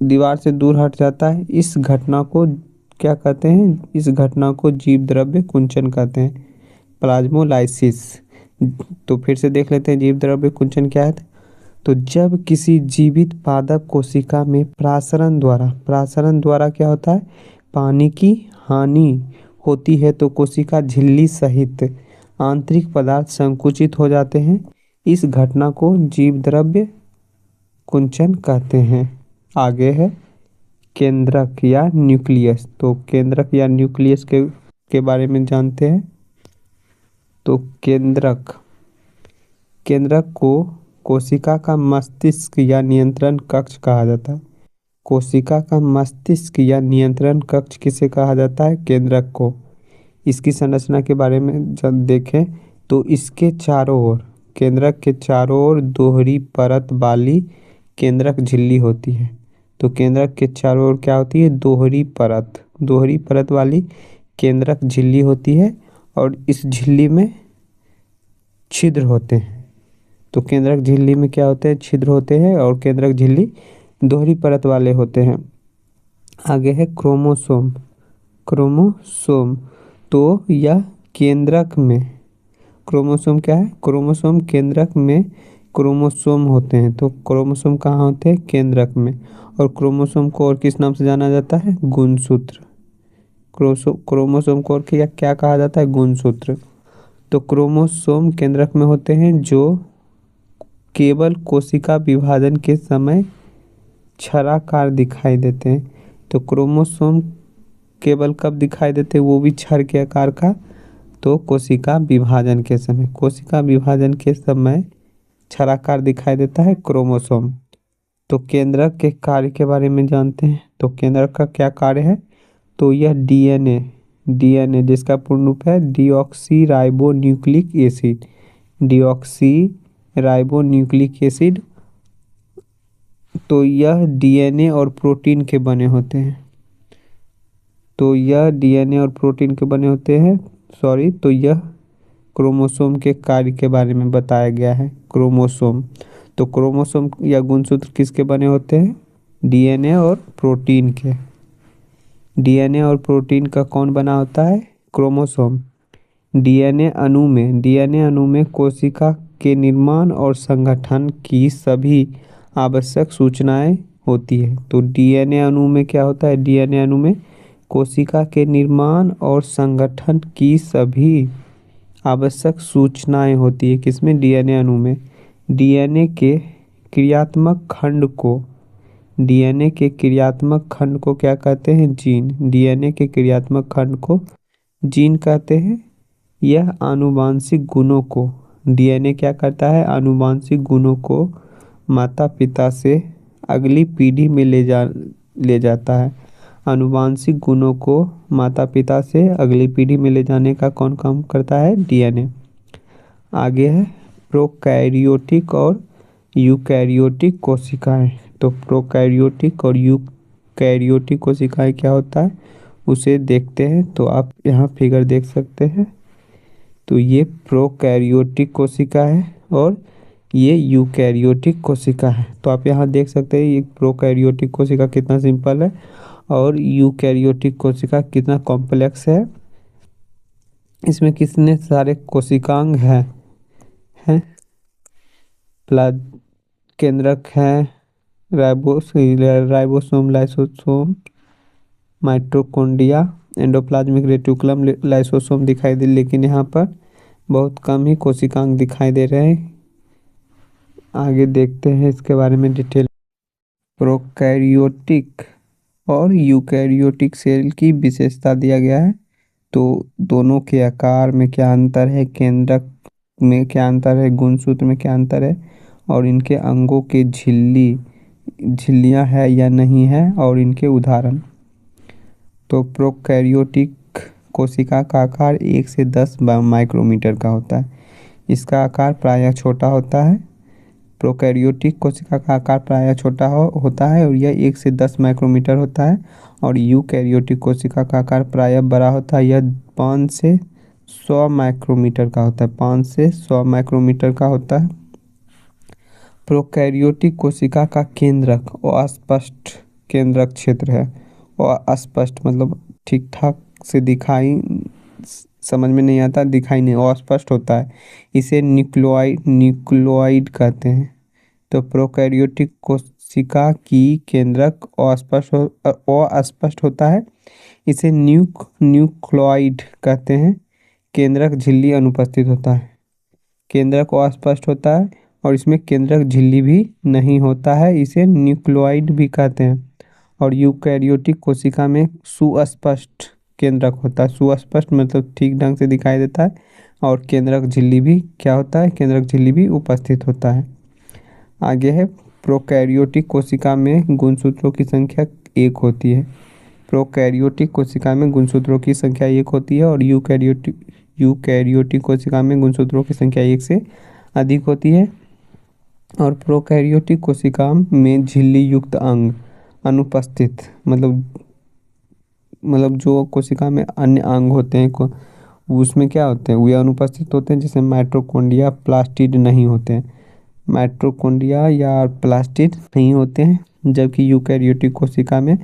दीवार से दूर हट जाता है। इस घटना को क्या कहते हैं, इस घटना को जीव द्रव्य कुंचन कहते हैं, प्लाज्मोलाइसिस। तो फिर से देख लेते हैं जीव द्रव्य कुंचन क्या है। तो जब किसी जीवित पादप कोशिका में प्रासरण द्वारा क्या होता है, पानी की हानि होती है, तो कोशिका झिल्ली सहित आंतरिक पदार्थ संकुचित हो जाते हैं। इस घटना को जीव द्रव्य कुंचन कहते हैं। आगे है केंद्रक या न्यूक्लियस। तो केंद्रक या न्यूक्लियस के बारे में जानते हैं। तो केंद्रक को कोशिका का मस्तिष्क या नियंत्रण कक्ष कहा जाता है। कोशिका का मस्तिष्क या नियंत्रण कक्ष किसे कहा जाता है, केंद्रक को। इसकी संरचना के बारे में जब देखें तो इसके चारों ओर, केंद्रक के चारों ओर दोहरी परत वाली केंद्रक झिल्ली होती है। तो केंद्रक के चारों ओर क्या होती है, दोहरी परत वाली केंद्रक झिल्ली होती है और इस झिल्ली में छिद्र होते हैं। तो केंद्रक झिल्ली में क्या होते हैं, छिद्र होते हैं और केंद्रक झिल्ली दोहरी परत वाले होते हैं। आगे है क्रोमोसोम। तो यह केंद्रक में क्रोमोसोम क्या है? क्रोमोसोम केंद्रक में क्रोमोसोम होते हैं। तो क्रोमोसोम कहाँ होते हैं? केंद्रक में। और क्रोमोसोम को और किस नाम से जाना जाता है? गुणसूत्र। क्रोमोसोम को और क्या क्या कहा जाता है? गुणसूत्र। तो क्रोमोसोम केंद्रक में होते हैं जो केवल कोशिका विभाजन के समय छर्राकार दिखाई देते हैं। तो क्रोमोसोम केवल कब दिखाई देते हैं? वो भी छड़ के आकार का। तो कोशिका विभाजन के समय, कोशिका विभाजन के समय छर्राकार दिखाई देता है क्रोमोसोम। तो केंद्रक के कार्य के बारे में जानते हैं। तो केंद्रक का क्या कार्य है? तो यह डीएनए, डीएनए जिसका पूर्ण रूप है deoxy ribo nucleic acid, deoxy ribo nucleic acid. तो यह डीएनए और प्रोटीन के बने होते हैं। तो यह डीएनए और प्रोटीन के बने होते हैं। सॉरी, तो यह क्रोमोसोम के कार्य के बारे में बताया गया है। क्रोमोसोम, तो क्रोमोसोम या गुणसूत्र किसके बने होते हैं? डीएनए और प्रोटीन के। डीएनए और प्रोटीन का कौन बना होता है? क्रोमोसोम। डीएनए अणु में कोशिका के निर्माण और संगठन की सभी आवश्यक सूचनाएं होती है। तो डीएनए अणु में क्या होता है? डीएनए अणु में कोशिका के निर्माण और संगठन की सभी आवश्यक सूचनाएं होती है। किसमें? डीएनए अणु में। डीएनए के क्रियात्मक खंड को डीएनए के क्रियात्मक खंड को क्या कहते हैं? जीन। डीएनए के क्रियात्मक खंड को जीन कहते हैं। यह आनुवांशिक गुणों को, डीएनए क्या करता है? आनुवांशिक गुणों को माता पिता से अगली पीढ़ी में ले जाता है। आनुवांशिक गुणों को माता पिता से अगली पीढ़ी में ले जाने का कौन काम करता है? डीएनए। आगे है प्रोकैरियोटिक और यूकैरियोटिक कोशिकाएं। तो प्रोकैरियोटिक और यूकैरियोटिक कोशिकाएं क्या होता है उसे देखते हैं। तो आप यहाँ फिगर देख सकते हैं। तो ये प्रोकैरियोटिक कोशिका है और ये यूकैरियोटिक कोशिका है। तो आप यहाँ देख सकते हैं ये प्रोकैरियोटिक कोशिका कितना सिंपल है और यूकैरियोटिक कोशिका कितना कॉम्प्लेक्स है। इसमें कितने सारे कोशिकांग हैं प्लाज केंद्रक है, ribosome, lysosome, mitochondria, endoplasmic reticulum, lysosome दिखाई दे, लेकिन यहाँ पर बहुत कम ही कोशिकांग दिखाई दे रहे हैं। आगे देखते हैं इसके बारे में डिटेल। प्रोकैरियोटिक और यूकैरियोटिक सेल की विशेषता दिया गया है। तो दोनों के आकार में क्या अंतर है, केंद्रक में क्या अंतर है, गुणसूत्र में क्या अंतर है और इनके अंगों के झिल्लियां है या नहीं है और इनके उदाहरण। तो प्रोकैरियोटिक कोशिका का आकार 1 से 10 माइक्रोमीटर का होता है। इसका आकार प्रायः छोटा होता है। प्रोकैरियोटिक कोशिका का आकार प्रायः छोटा होता है और यह 1 से 10 माइक्रोमीटर होता है। और यूकैरियोटिक कोशिका का आकार प्रायः बड़ा होता है। यह 5 से 100 माइक्रोमीटर का होता है। 5 से 100 माइक्रोमीटर का होता है। प्रोकैरियोटिक कोशिका का केंद्रक अस्पष्ट केंद्रक क्षेत्र है। और अस्पष्ट मतलब ठीक ठाक से दिखाई समझ में नहीं आता, दिखाई नहीं, अस्पष्ट होता है। इसे न्यूक्लियोइड कहते हैं। तो प्रोकैरियोटिक कोशिका की केंद्रक अस्पष्ट होता है। इसे न्यूक्लियोइड कहते हैं। केंद्रक झिल्ली अनुपस्थित होता है। केंद्रक अस्पष्ट होता है और इसमें केंद्रक झिल्ली भी नहीं होता है। इसे न्यूक्लियोइड भी कहते हैं। और यूकैरियोटिक कोशिका में सुस्पष्ट केंद्रक होता है। सुस्पष्ट मतलब ठीक ढंग से दिखाई देता है और केंद्रक झिल्ली भी क्या होता है? केंद्रक झिल्ली भी उपस्थित होता है। आगे है प्रोकैरियोटिक कोशिका में गुणसूत्रों की संख्या 1 होती है। प्रोकैरियोटिक कोशिका में गुणसूत्रों की संख्या 1 होती है और यूकैरियोटिक कोशिका में गुणसूत्रों की संख्या 1 से अधिक होती है। और प्रोकैरियोटिक कोशिका में झिल्ली युक्त अंग अनुपस्थित, मतलब जो कोशिका में अन्य अंग होते हैं उसमें क्या होते हैं? वे अनुपस्थित होते हैं। जैसे माइटोकॉन्ड्रिया, प्लास्टिड नहीं होते हैं। माइटोकॉन्ड्रिया या प्लास्टिड नहीं होते हैं। जबकि यूकैरियोटिक कोशिका में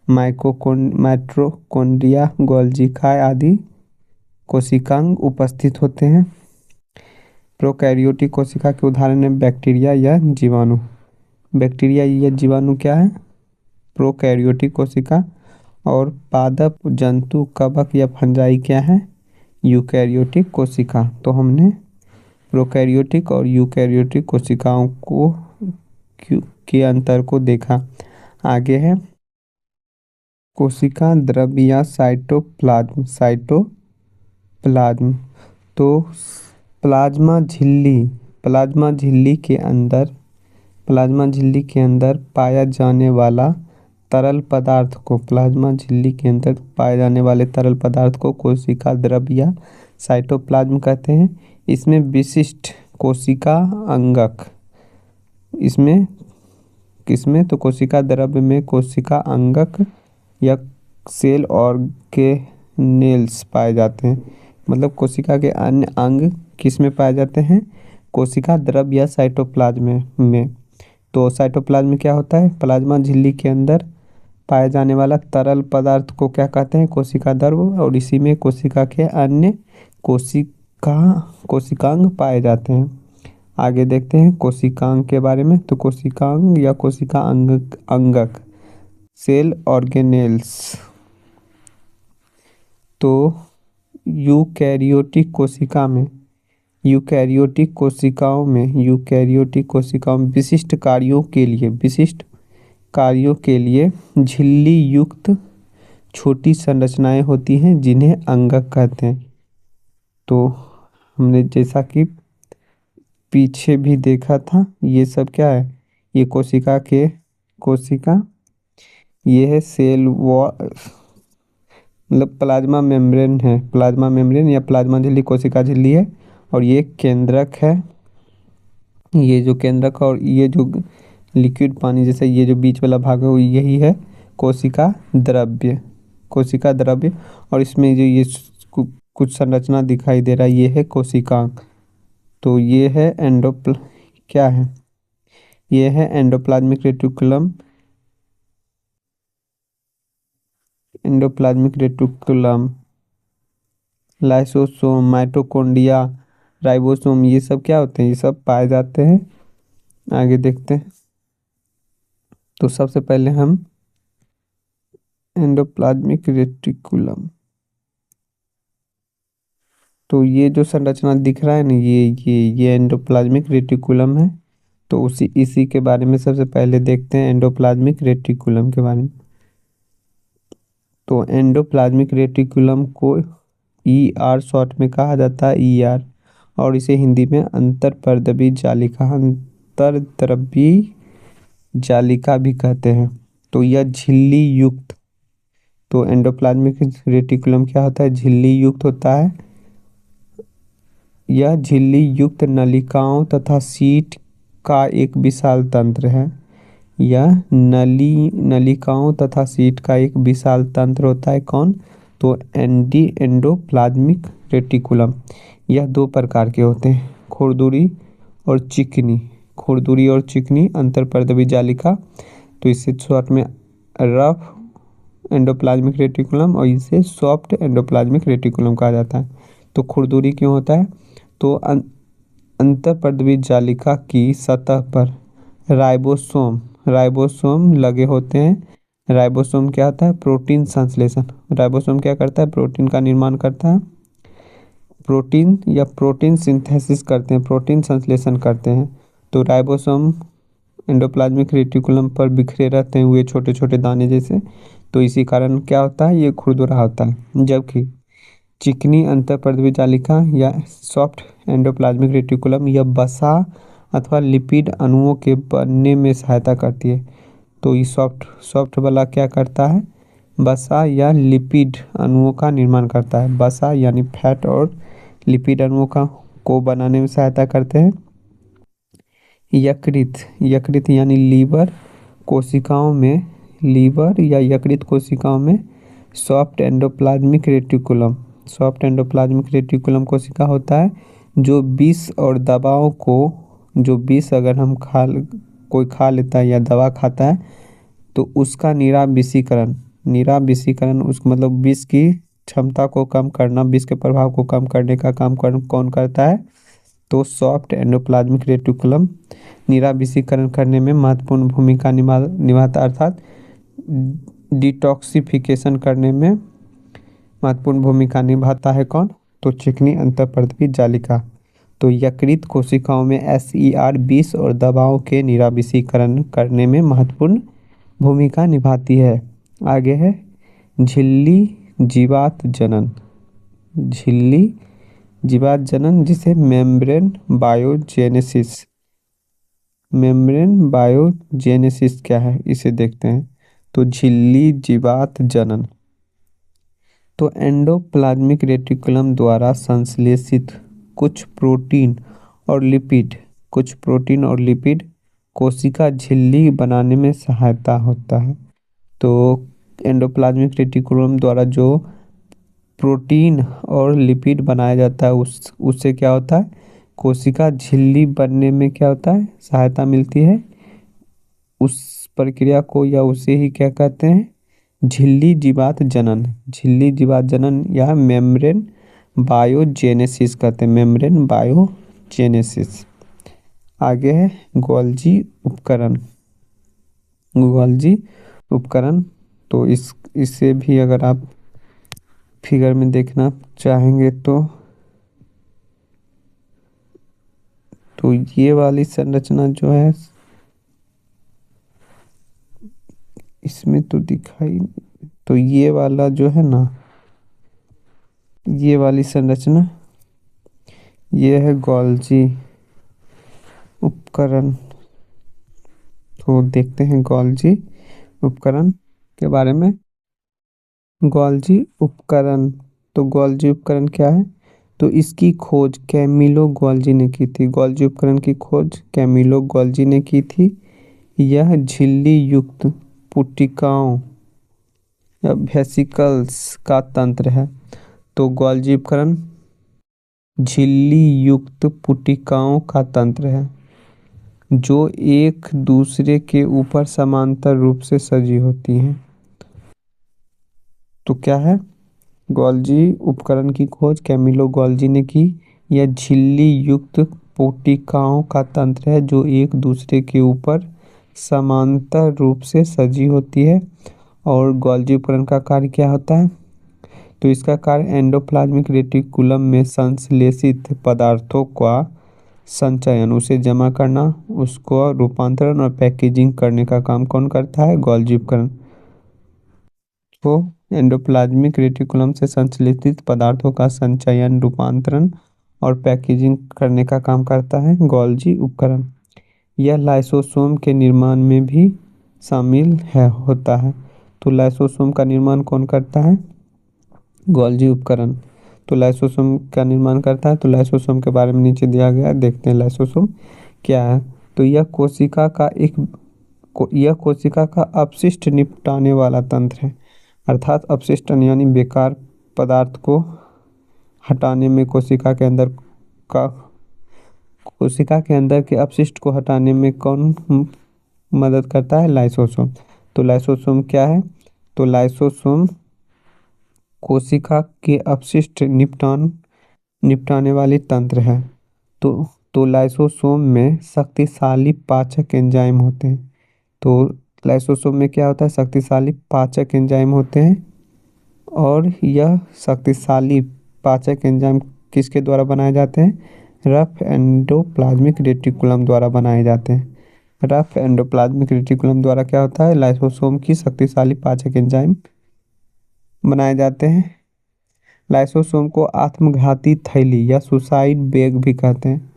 माइटोकॉन्ड्रिया, गोल्गी आदि कोशिकांग उपस्थित होते हैं। प्रोकैरियोटिक कोशिका के उदाहरण है बैक्टीरिया या जीवाणु। बैक्टीरिया या जीवाणु क्या है? प्रोकैरियोटिक कोशिका। और पादप, जंतु, कवक या फंजाई क्या है? यूकैरियोटिक कोशिका। तो हमने प्रोकैरियोटिक और यूकैरियोटिक कोशिकाओं को के अंतर को देखा। आगे है कोशिका द्रव्य या साइटोप्लाज्म। साइटोप्लाज्म तो प्लाज्मा झिल्ली, प्लाज्मा झिल्ली के अंदर प्लाज्मा झिल्ली के अंदर पाया जाने वाला तरल पदार्थ को, प्लाज्मा झिल्ली के अंदर पाए जाने वाले तरल पदार्थ को कोशिका द्रव्य या साइटोप्लाज्म कहते हैं। इसमें विशिष्ट कोशिका अंगक, इसमें किसमें? तो कोशिका द्रव्य में कोशिका अंगक या सेल ऑर्गेनेल्स पाए जाते हैं। मतलब कोशिका के अन्य अंग किस में पाए जाते हैं? कोशिका द्रव्य या साइटोप्लाज्म में। तो साइटोप्लाज्म में क्या होता है? प्लाज्मा झिल्ली के अंदर पाए जाने वाला तरल पदार्थ को क्या कहते हैं? कोशिका द्रव्य। और इसी में कोशिका के अन्य कोशिकांग पाए जाते हैं। आगे देखते हैं कोशिकांग के बारे में। तो कोशिकांग या कोशिका अंगक सेल ऑर्गेनेल्स। तो यूकैरियोटिक कोशिकाओं में विशिष्ट कार्यों के लिए झिल्ली युक्त छोटी संरचनाएं होती हैं जिन्हें अंगक कहते हैं। तो हमने जैसा कि पीछे भी देखा था, ये सब क्या है? ये कोशिका ये है सेल वॉल, मतलब प्लाज्मा मेम्ब्रेन है। प्लाज्मा मेम्ब्रेन या प्लाज्मा झिल्ली कोशिका झिल्ली है। और ये केंद्रक है, ये जो केंद्रक और ये जो लिक्विड पानी जैसे ये जो बीच वाला भाग है वो यही है कोशिका द्रव्य। और इसमें जो ये कुछ संरचना दिखाई दे रहा है ये है कोशिकांग। तो ये है क्या है? ये है endoplasmic reticulum, lysosome, mitochondria, ribosome, ये सब क्या होते हैं? ये सब पाए जाते हैं। आगे देखते हैं। तो सबसे पहले हम एंडोप्लाज्मिक रेटिकुलम, तो ये जो संरचना दिख रहा है ना, ये एंडोप्लाज्मिक रेटिकुलम है। तो इसी के बारे में सबसे पहले देखते हैं एंडोप्लाज्मिक रेटिकुलम के बारे में। तो एंडोप्लाज्मिक रेटिकुलम को ER शॉर्ट में कहा जाता है, ER। और इसे हिंदी में अंतर्परदवी जालिका भी कहते हैं। तो यह झिल्ली युक्त, तो एंडोप्लाज्मिक रेटिकुलम क्या होता है? झिल्ली युक्त होता है। यह झिल्ली युक्त नलिकाओं तथा सीट का एक विशाल तंत्र है। यह नलिकाओं तथा सीट का एक विशाल तंत्र होता है। कौन? तो एंडोप्लाज्मिक रेटिकुलम। यह दो प्रकार के होते हैं, खुरदुरी और चिकनी अंतर्परदवी जालिका। तो इसे शॉर्ट में रफ एंडोप्लाज्मिक रेटिकुलम और इसे सॉफ्ट एंडोप्लाज्मिक रेटिकुलम कहा जाता है। तो खुरदुरी क्यों होता है? तो अंतर्परदवी जालिका की सतह पर राइबोसोम लगे होते हैं। राइबोसोम क्या होता है? प्रोटीन संश्लेषण। राइबोसोम क्या करता है? प्रोटीन का निर्माण करता है। प्रोटीन सिंथेसिस करते हैं, प्रोटीन संश्लेषण करते हैं। तो राइबोसोम एंडोप्लाज्मिक रेटिकुलम पर बिखरे रहते हैं हुए छोटे छोटे दाने जैसे। तो इसी कारण क्या होता है? ये खुरदुरा होता है। जबकि चिकनी अंतर्परदवी जालिका या सॉफ्ट एंडोप्लाज्मिक रेटिकुलम यह वसा अथवा लिपिड अणुओं के बनने में सहायता करती है। तो ये सॉफ्ट वाला क्या करता है? वसा या लिपिड अणुओं का निर्माण करता है। वसा यानी फैट और लिपिड अणुओं को बनाने में सहायता करते हैं। यकृत यानी लीवर या यकृत कोशिकाओं में सॉफ्ट एंडोप्लाज्मिक रेटिकुलम कोशिका होता है जो विष अगर हम कोई खा लेता है या दवा खाता है तो उसका निराविषीकरण उस मतलब विष की क्षमता को कम करना, विष के प्रभाव को कम करने का काम कौन करता है? तो सॉफ्ट एंडोप्लाज्मिक रेटिकुलम निराभिषीकरण करने में महत्वपूर्ण भूमिका निभाता, अर्थात डिटॉक्सिफिकेशन करने में महत्वपूर्ण भूमिका निभाता है कौन? तो चिकनी अंतःपर्दवी जालिका। तो यकृत कोशिकाओं में SER20 और दवाओं के निराभिषीकरण करने में महत्वपूर्ण भूमिका निभाती है। आगे है झिल्ली जीवात जनन। झिल्ली जीवात जनन जिसे मेम्ब्रेन बायोजेनेसिस। मेम्ब्रेन बायोजेनेसिस क्या है इसे देखते हैं। तो झिल्ली जीवात जनन तो एंडोप्लाज्मिक रेटिकुलम द्वारा संश्लेषित कुछ प्रोटीन और लिपिड कोशिका झिल्ली बनाने में सहायता होता है। तो एंडोप्लाज्मिक रेटिकुलम द्वारा जो प्रोटीन और लिपिड बनाया जाता है उससे क्या होता है? कोशिका झिल्ली बनने में क्या होता है? सहायता मिलती है। उस प्रक्रिया को या उसे ही क्या कहते हैं? झिल्ली जीवात जनन। झिल्ली जीवात जनन या मेम्ब्रेन बायोजेनेसिस कहते हैं। Membrane biogenesis. आगे है गोल्जी उपकरण। गोल्जी उपकरण तो इससे भी अगर आप फिगर में देखना चाहेंगे तो ये वाली संरचना जो है इसमें तो दिखाई, तो ये वाला जो है ना, ये वाली संरचना ये है गोल्जी उपकरण। तो देखते हैं गोल्जी उपकरण के बारे में। गोल्जी उपकरण तो गोल्जी उपकरण क्या है? तो इसकी खोज कैमिलो गोल्जी ने की थी। गोल्जी उपकरण की खोज कैमिलो गोल्जी ने की थी। यह झिल्ली युक्त पुट्टिकाओं या वेसिकल्स का तंत्र है। तो गोल्जी उपकरण झिल्ली युक्त पुट्टिकाओं का तंत्र है जो एक दूसरे के ऊपर समांतर रूप से सजी होती हैं। तो क्या है? गोल्जी उपकरण की खोज कैमिलो गोल्जी ने की। यह झिल्ली युक्त पुट्टिकाओं का तंत्र है जो एक दूसरे के ऊपर समांतर रूप से सजी होती है। और गोल्जी उपकरण का कार्य क्या होता है? तो इसका कार्य एंडोप्लाज्मिक रेटिकुलम में संश्लेषित पदार्थों का संचयन, उसे जमा करना, उसको रूपांतरण और पैकेजिंग करने का काम कौन करता है? गोल्जी उपकरण। तो एंडोप्लाज्मिक रेटिकुलम से संश्लेषित पदार्थों का संचयन, रूपांतरण और पैकेजिंग करने का काम करता है गोल्जी उपकरण। यह लाइसोसोम के निर्माण में भी शामिल होता है। तो लाइसोसोम का निर्माण कौन करता है? गोल्जी उपकरण। तो लाइसोसोम का निर्माण करता है। तो लाइसोसोम के बारे में नीचे दिया गया है, देखते हैं लाइसोसोम क्या है। तो यह कोशिका का अपशिष्ट निपटाने वाला तंत्र है, अर्थात अपशिष्ट यानी बेकार पदार्थ को हटाने में कोशिका के अंदर के अपशिष्ट को हटाने में कौन मदद करता है? लाइसोसोम। तो लाइसोसोम क्या है? तो लाइसोसोम कोशिका के अपशिष्ट निपटाने वाली तंत्र है। तो लाइसोसोम में शक्तिशाली पाचक एंजाइम होते हैं। तो लाइसोसोम में क्या होता है? शक्तिशाली पाचक एंजाइम होते हैं। और यह शक्तिशाली पाचक एंजाइम किसके द्वारा बनाए जाते हैं? रफ एंडोप्लाज्मिक रेटिकुलम द्वारा बनाए जाते हैं। रफ एंडोप्लाज्मिक रेटिकुलम द्वारा क्या होता है? लाइसोसोम की शक्तिशाली पाचक एंजाइम बनाए जाते हैं। लाइसोसोम को आत्मघाती थैली या सुसाइड बैग भी कहते हैं।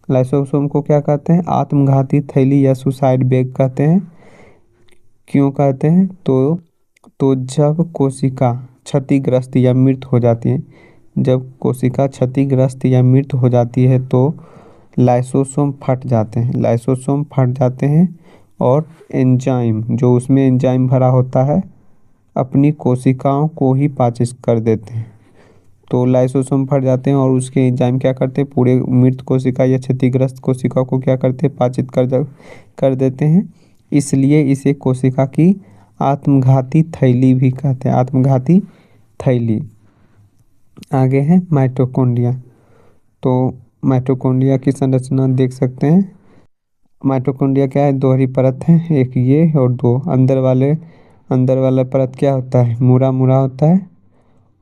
लाइसोसोम को क्या कहते हैं? आत्मघाती थैली या सुसाइड बैग कहते हैं। क्यों कहते हैं? तो जब कोशिका क्षतिग्रस्त या मृत हो जाती है, जब कोशिका क्षतिग्रस्त या मृत हो जाती है तो लाइसोसोम फट जाते हैं। लाइसोसोम फट जाते हैं और एंजाइम, जो उसमें एंजाइम भरा होता है, अपनी कोशिकाओं को ही पाचित कर देते हैं। तो लाइसोसोम फट जाते हैं और उसके एंजाइम क्या करते हैं? पूरे मृत कोशिका या क्षतिग्रस्त कोशिका को क्या करते हैं? पाचित कर देते हैं। इसलिए इसे कोशिका की आत्मघाती थैली भी कहते हैं। आत्मघाती थैली। आगे है माइटोकॉन्ड्रिया। तो माइटोकॉन्ड्रिया की संरचना देख सकते हैं। माइटोकॉन्ड्रिया क्या है, दोहरी परत है, एक ये और दो अंदर वाला परत क्या होता है, मुड़ा मुड़ा होता है।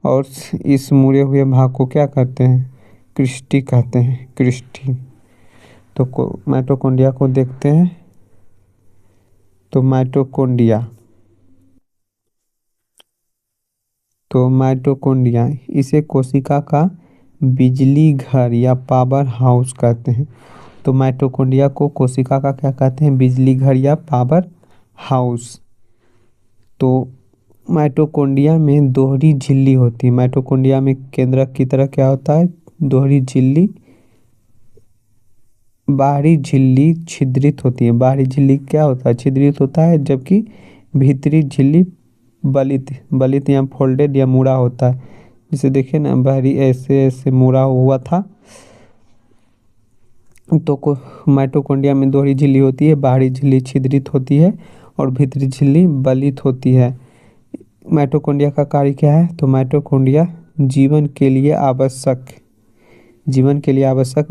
और इस मुड़े हुए भाग को क्या कहते हैं, क्रिस्टी कहते हैं, क्रिस्टी। तो माइटोकॉन्ड्रिया को देखते हैं। तो माइटोकॉन्ड्रिया इसे कोशिका का बिजली घर या पावर हाउस कहते हैं। तो माइटोकॉन्ड्रिया को कोशिका का क्या कहते हैं, बिजली घर या पावर हाउस। तो माइटोकॉन्ड्रिया में दोहरी झिल्ली होती है। माइटोकॉन्ड्रिया में केंद्रक की तरह क्या होता है, दोहरी झिल्ली, बाहरी झिल्ली छिद्रित होती है। बाहरी झिल्ली क्या होता है, छिद्रित होता है, जबकि भीतरी झिल्ली बलित बलित या फोल्डेड या मुड़ा होता है। जिसे देखिए ना, बाहरी ऐसे ऐसे मुड़ा हुआ था। तो माइटोकॉन्ड्रिया में दोहरी झिल्ली होती है, बाहरी झिल्ली छिद्रित होती है और भीतरी झिल्ली बलित होती है। माइटोकॉन्ड्रिया का कार्य क्या है, तो माइटोकॉन्ड्रिया जीवन के लिए आवश्यक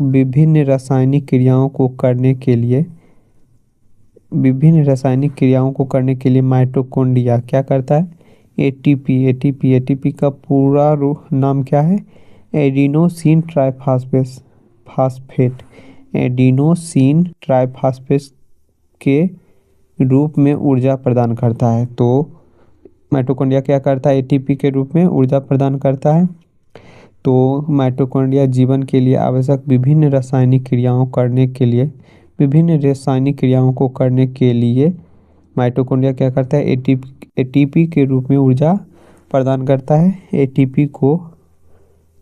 विभिन्न रासायनिक क्रियाओं को करने के लिए माइटोकॉन्ड्रिया क्या करता है, एटीपी का पूरा नाम क्या है, एडिनोसिन फास्फेट एडिनोसिन ट्राइफास्फेट के रूप में ऊर्जा प्रदान करता है। तो माइटोकॉन्ड्रिया क्या करता है, एटीपी के रूप में ऊर्जा प्रदान करता है। तो माइटोकॉन्ड्रिया जीवन के लिए आवश्यक विभिन्न रासायनिक क्रियाओं को करने के लिए माइटोकॉन्ड्रिया क्या करता है, एटीपी के रूप में ऊर्जा प्रदान करता है। एटीपी को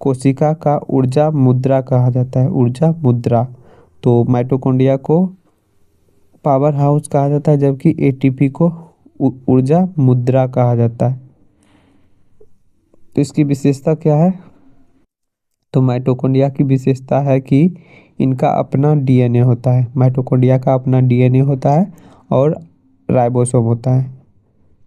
कोशिका का ऊर्जा मुद्रा कहा जाता है, ऊर्जा मुद्रा। तो माइटोकॉन्ड्रिया को पावर हाउस कहा जाता है, जबकि एटीपी को ऊर्जा मुद्रा कहा जाता है। तो इसकी विशेषता क्या है, तो माइटोकॉन्ड्रिया की विशेषता है कि इनका अपना डीएनए होता है। माइटोकॉन्ड्रिया का अपना डीएनए होता है और राइबोसोम होता है।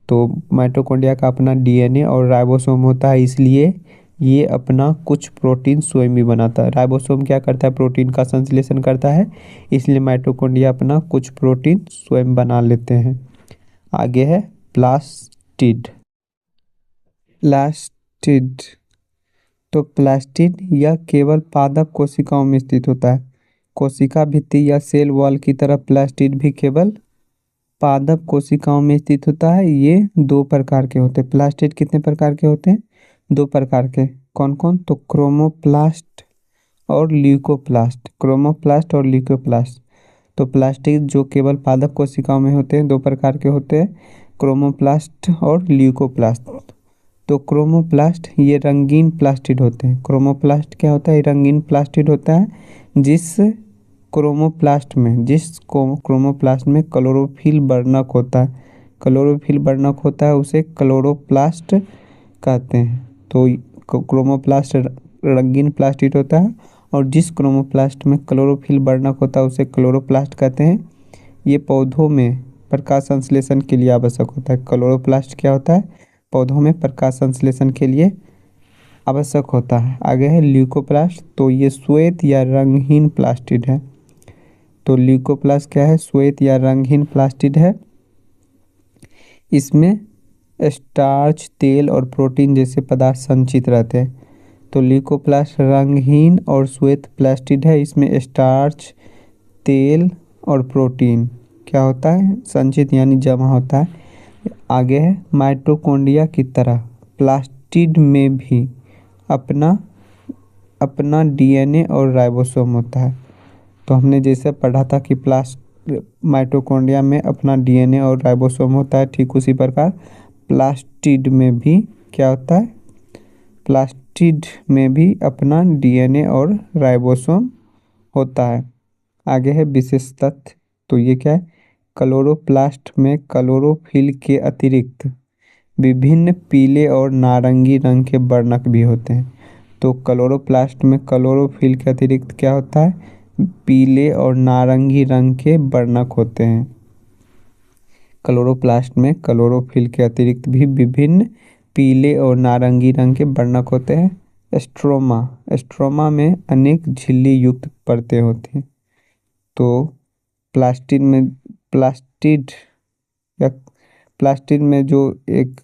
तो माइटोकॉन्ड्रिया का अपना डीएनए और राइबोसोम होता है, इसलिए ये अपना कुछ प्रोटीन स्वयं भी बनाता है। राइबोसोम क्या करता है, प्रोटीन का संश्लेषण करता है, इसलिए माइटोकॉन्ड्रिया अपना कुछ प्रोटीन स्वयं बना लेते हैं। आगे है प्लास्टिड। प्लास्टिड तो प्लास्टिड यह केवल पादप कोशिकाओं में स्थित होता है। कोशिका भित्ति या सेल वॉल की तरह प्लास्टिड भी केवल पादप कोशिकाओं में स्थित होता है। ये दो प्रकार के होते हैं। प्लास्टिड कितने प्रकार के होते हैं, दो प्रकार के। कौन कौन, तो क्रोमोप्लास्ट और ल्यूकोप्लास्ट। तो प्लास्टिड जो केवल पादप कोशिकाओं में होते हैं, दो प्रकार के होते हैं, क्रोमोप्लास्ट और ल्यूकोप्लास्ट। तो क्रोमोप्लास्ट ये रंगीन प्लास्टिड होते हैं। क्रोमोप्लास्ट क्या होता है, ये रंगीन प्लास्टिड होता है। जिस क्रोमोप्लास्ट में क्लोरोफिल वर्णक होता है, उसे क्लोरोप्लास्ट कहते हैं। तो क्रोमोप्लास्ट रंगीन प्लास्टिड होता है और जिस क्रोमोप्लास्ट में क्लोरोफिल वर्णक होता है उसे क्लोरोप्लास्ट कहते हैं। ये पौधों में प्रकाश संश्लेषण के लिए आवश्यक होता है। क्लोरोप्लास्ट क्या होता है, पौधों में प्रकाश संश्लेषण के लिए आवश्यक होता है। आगे है ल्यूकोप्लास्ट। तो ये श्वेत या रंगहीन प्लास्टिड है। तो ल्यूकोप्लास्ट क्या है, श्वेत या रंगहीन प्लास्टिड है। इसमें स्टार्च, तेल और प्रोटीन जैसे पदार्थ संचित रहते हैं। तो ल्यूकोप्लास्ट रंगहीन और श्वेत प्लास्टिड है। इसमें स्टार्च, तेल और प्रोटीन क्या होता है, संचित यानी जमा होता है। आगे है माइटोकॉन्ड्रिया की तरह प्लास्टिड में भी अपना डीएनए और राइबोसोम होता है। तो हमने जैसे पढ़ा था कि माइटोकॉन्ड्रिया में अपना डीएनए और राइबोसोम होता है, ठीक उसी प्रकार प्लास्टिड में भी क्या होता है, प्लास्टिड में भी अपना डीएनए और राइबोसोम होता है। आगे है विशेष तथ्य। तो ये क्या है, क्लोरोप्लास्ट में क्लोरोफिल के अतिरिक्त विभिन्न पीले और नारंगी रंग के वर्णक भी होते हैं। तो क्लोरोप्लास्ट में क्लोरोफिल के अतिरिक्त क्या होता है, पीले और नारंगी रंग के वर्णक होते हैं। क्लोरोप्लास्ट में क्लोरोफिल के अतिरिक्त भी विभिन्न पीले और नारंगी रंग के वर्णक होते हैं। स्ट्रोमा। स्ट्रोमा में अनेक झिल्ली युक्त परतें होती हैं। तो प्लास्टिड या प्लास्टिड में जो एक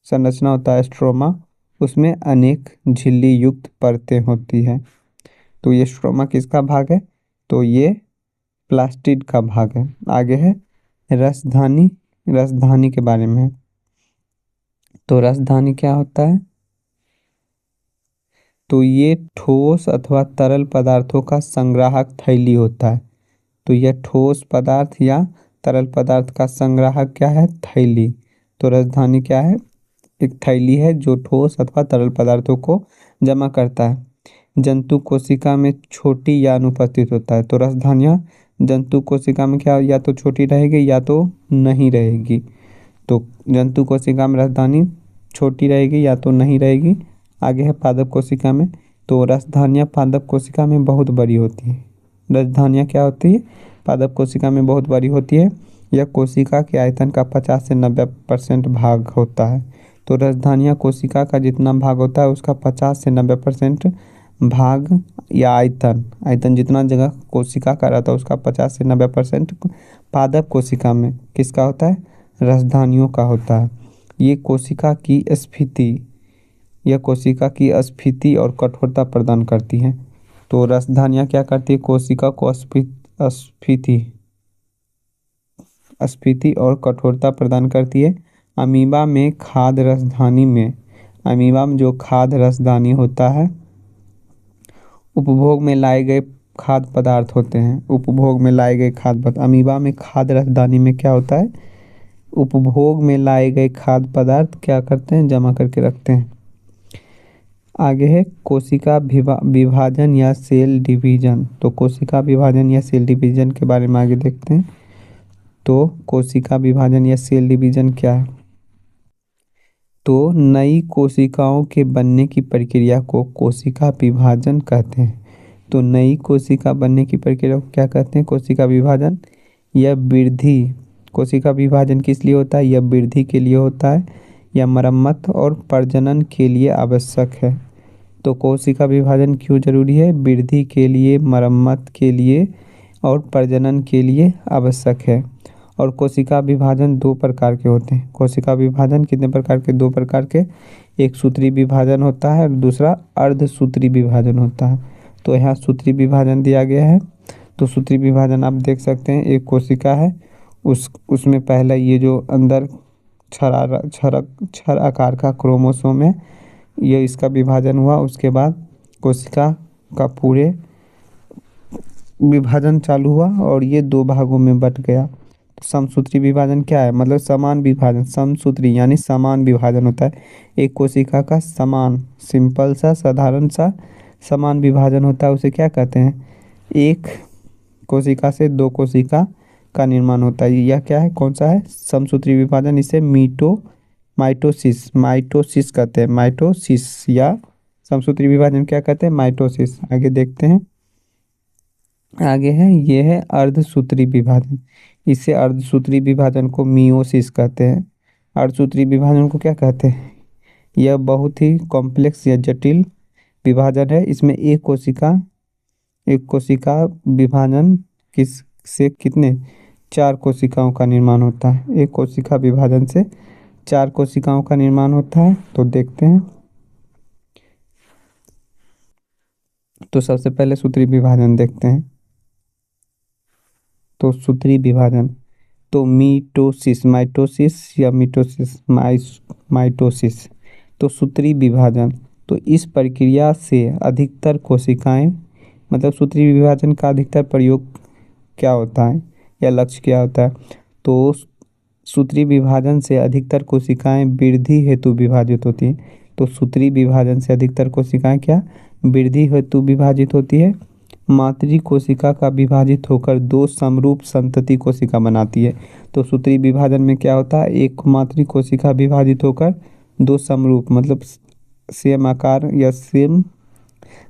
संरचना होता है स्ट्रोमा, उसमें अनेक झिल्ली युक्त परतें होती हैं। तो ये स्ट्रोमा किसका भाग है? तो ये प्लास्टिड का भाग है। आगे है रसधानी। रसधानी के बारे में है। तो रसधानी क्या होता है? तो ये ठोस अथवा तरल पदार्थों का संग्राहक थैली होता है। तो यह ठोस पदार्थ या तरल पदार्थ का संग्राहक क्या है? थैली। तो राजधानी क्या है? एक थैली है जो ठोस अथवा तरल पदार्थों को जमा करता है। जंतु कोशिका में छोटी या अनुपस्थित होता है। तो राजधानियाँ जंतु कोशिका में क्या या तो छोटी रहेगी या तो नहीं रहेगी। तो जंतु कोशिका में राजधानी छोटी रहेगी या तो नहीं रहेगी। आगे है पादप कोशिका में। तो राजधानियाँ पादप कोशिका में बहुत बड़ी होती है। राजधानियाँ क्या होती है? पादप कोशिका में बहुत बड़ी होती है। यह कोशिका के आयतन का 50 से 90% भाग होता है। तो राजधानियाँ कोशिका का जितना भाग होता है उसका 50 से 90% भाग या आयतन आयतन जितना जगह कोशिका का रहता है उसका 50 से 90% पादप कोशिका में किसका होता है? राजधानियों का होता है। ये कोशिका की स्फीति यह कोशिका की स्फीति और कठोरता प्रदान करती हैं। तो राजधानियाँ क्या करती है? कोशिका को स्फीति स्फीति और कठोरता प्रदान करती है। अमीबा में खाद्य राजधानी में अमीबा में जो खाद्य राजधानी होता है, उपभोग में लाए गए खाद्य पदार्थ होते हैं। उपभोग में लाए गए खाद्य पदार्थ अमीबा में खाद्य राजधानी में क्या होता है? उपभोग में लाए गए खाद्य पदार्थ क्या करते हैं? जमा करके रखते हैं। आगे है कोशिका विभाजन या सेल डिवीजन। तो कोशिका विभाजन या सेल डिवीजन के बारे में आगे देखते हैं। तो कोशिका विभाजन या सेल डिवीजन क्या है? तो नई कोशिकाओं के बनने की प्रक्रिया को कोशिका विभाजन कहते हैं। तो नई कोशिका बनने की प्रक्रिया को क्या कहते हैं? कोशिका विभाजन। यह वृद्धि कोशिका विभाजन किस लिए होता है? यह वृद्धि के लिए होता है या मरम्मत और प्रजनन के लिए आवश्यक है। तो कोशिका विभाजन क्यों जरूरी है? वृद्धि के लिए, मरम्मत के लिए और प्रजनन के लिए आवश्यक है। और कोशिका विभाजन दो प्रकार के होते हैं। कोशिका विभाजन कितने प्रकार के? दो प्रकार के। एक सूत्री विभाजन होता है और दूसरा अर्धसूत्री विभाजन होता है। तो यहाँ सूत्री विभाजन दिया गया है। तो सूत्री विभाजन आप देख सकते हैं, एक कोशिका है, उसमें पहला ये जो अंदर छर आकार का क्रोमोसोम है, ये इसका विभाजन हुआ। उसके बाद कोशिका का पूरे विभाजन चालू हुआ और ये दो भागों में बट गया। समसूत्री विभाजन क्या है? मतलब समान विभाजन। समसूत्री यानी समान विभाजन होता है। एक कोशिका का समान, सिंपल सा, साधारण सा समान विभाजन होता है, उसे क्या कहते हैं? एक कोशिका से दो कोशिका का निर्माण होता है। यह क्या है? कौन सा है? समसूत्री विभाजन। इसे माइटोसिस कहते हैं। माइटोसिस या समसूत्री विभाजन क्या कहते हैं? माइटोसिस। आगे देखते हैं। आगे है ये है अर्धसूत्री विभाजन। इसे अर्धसूत्री विभाजन को मियोसिस कहते हैं। अर्धसूत्री विभाजन को क्या कहते हैं? यह बहुत ही कॉम्प्लेक्स या जटिल विभाजन है। इसमें एक कोशिका विभाजन किस से कितने 4 कोशिकाओं का निर्माण होता है। एक कोशिका विभाजन से 4 कोशिकाओं का निर्माण होता है। तो देखते हैं। तो सबसे पहले सूत्री विभाजन देखते हैं। तो सूत्री विभाजन, तो माइटोसिस। तो सूत्री विभाजन, तो इस प्रक्रिया से अधिकतर कोशिकाएं, मतलब सूत्री विभाजन का अधिकतर प्रयोग क्या होता है या लक्ष्य क्या होता है? तो सूत्री विभाजन से अधिकतर कोशिकाएं वृद्धि हेतु विभाजित होती हैं। तो सूत्री विभाजन से अधिकतर कोशिकाएं क्या वृद्धि हेतु विभाजित होती है। मातृ कोशिका का विभाजित होकर दो समरूप संतति कोशिका बनाती है। तो सूत्री विभाजन में क्या होता है? एक मातृ कोशिका विभाजित होकर दो समरूप, मतलब सेम आकार या सेम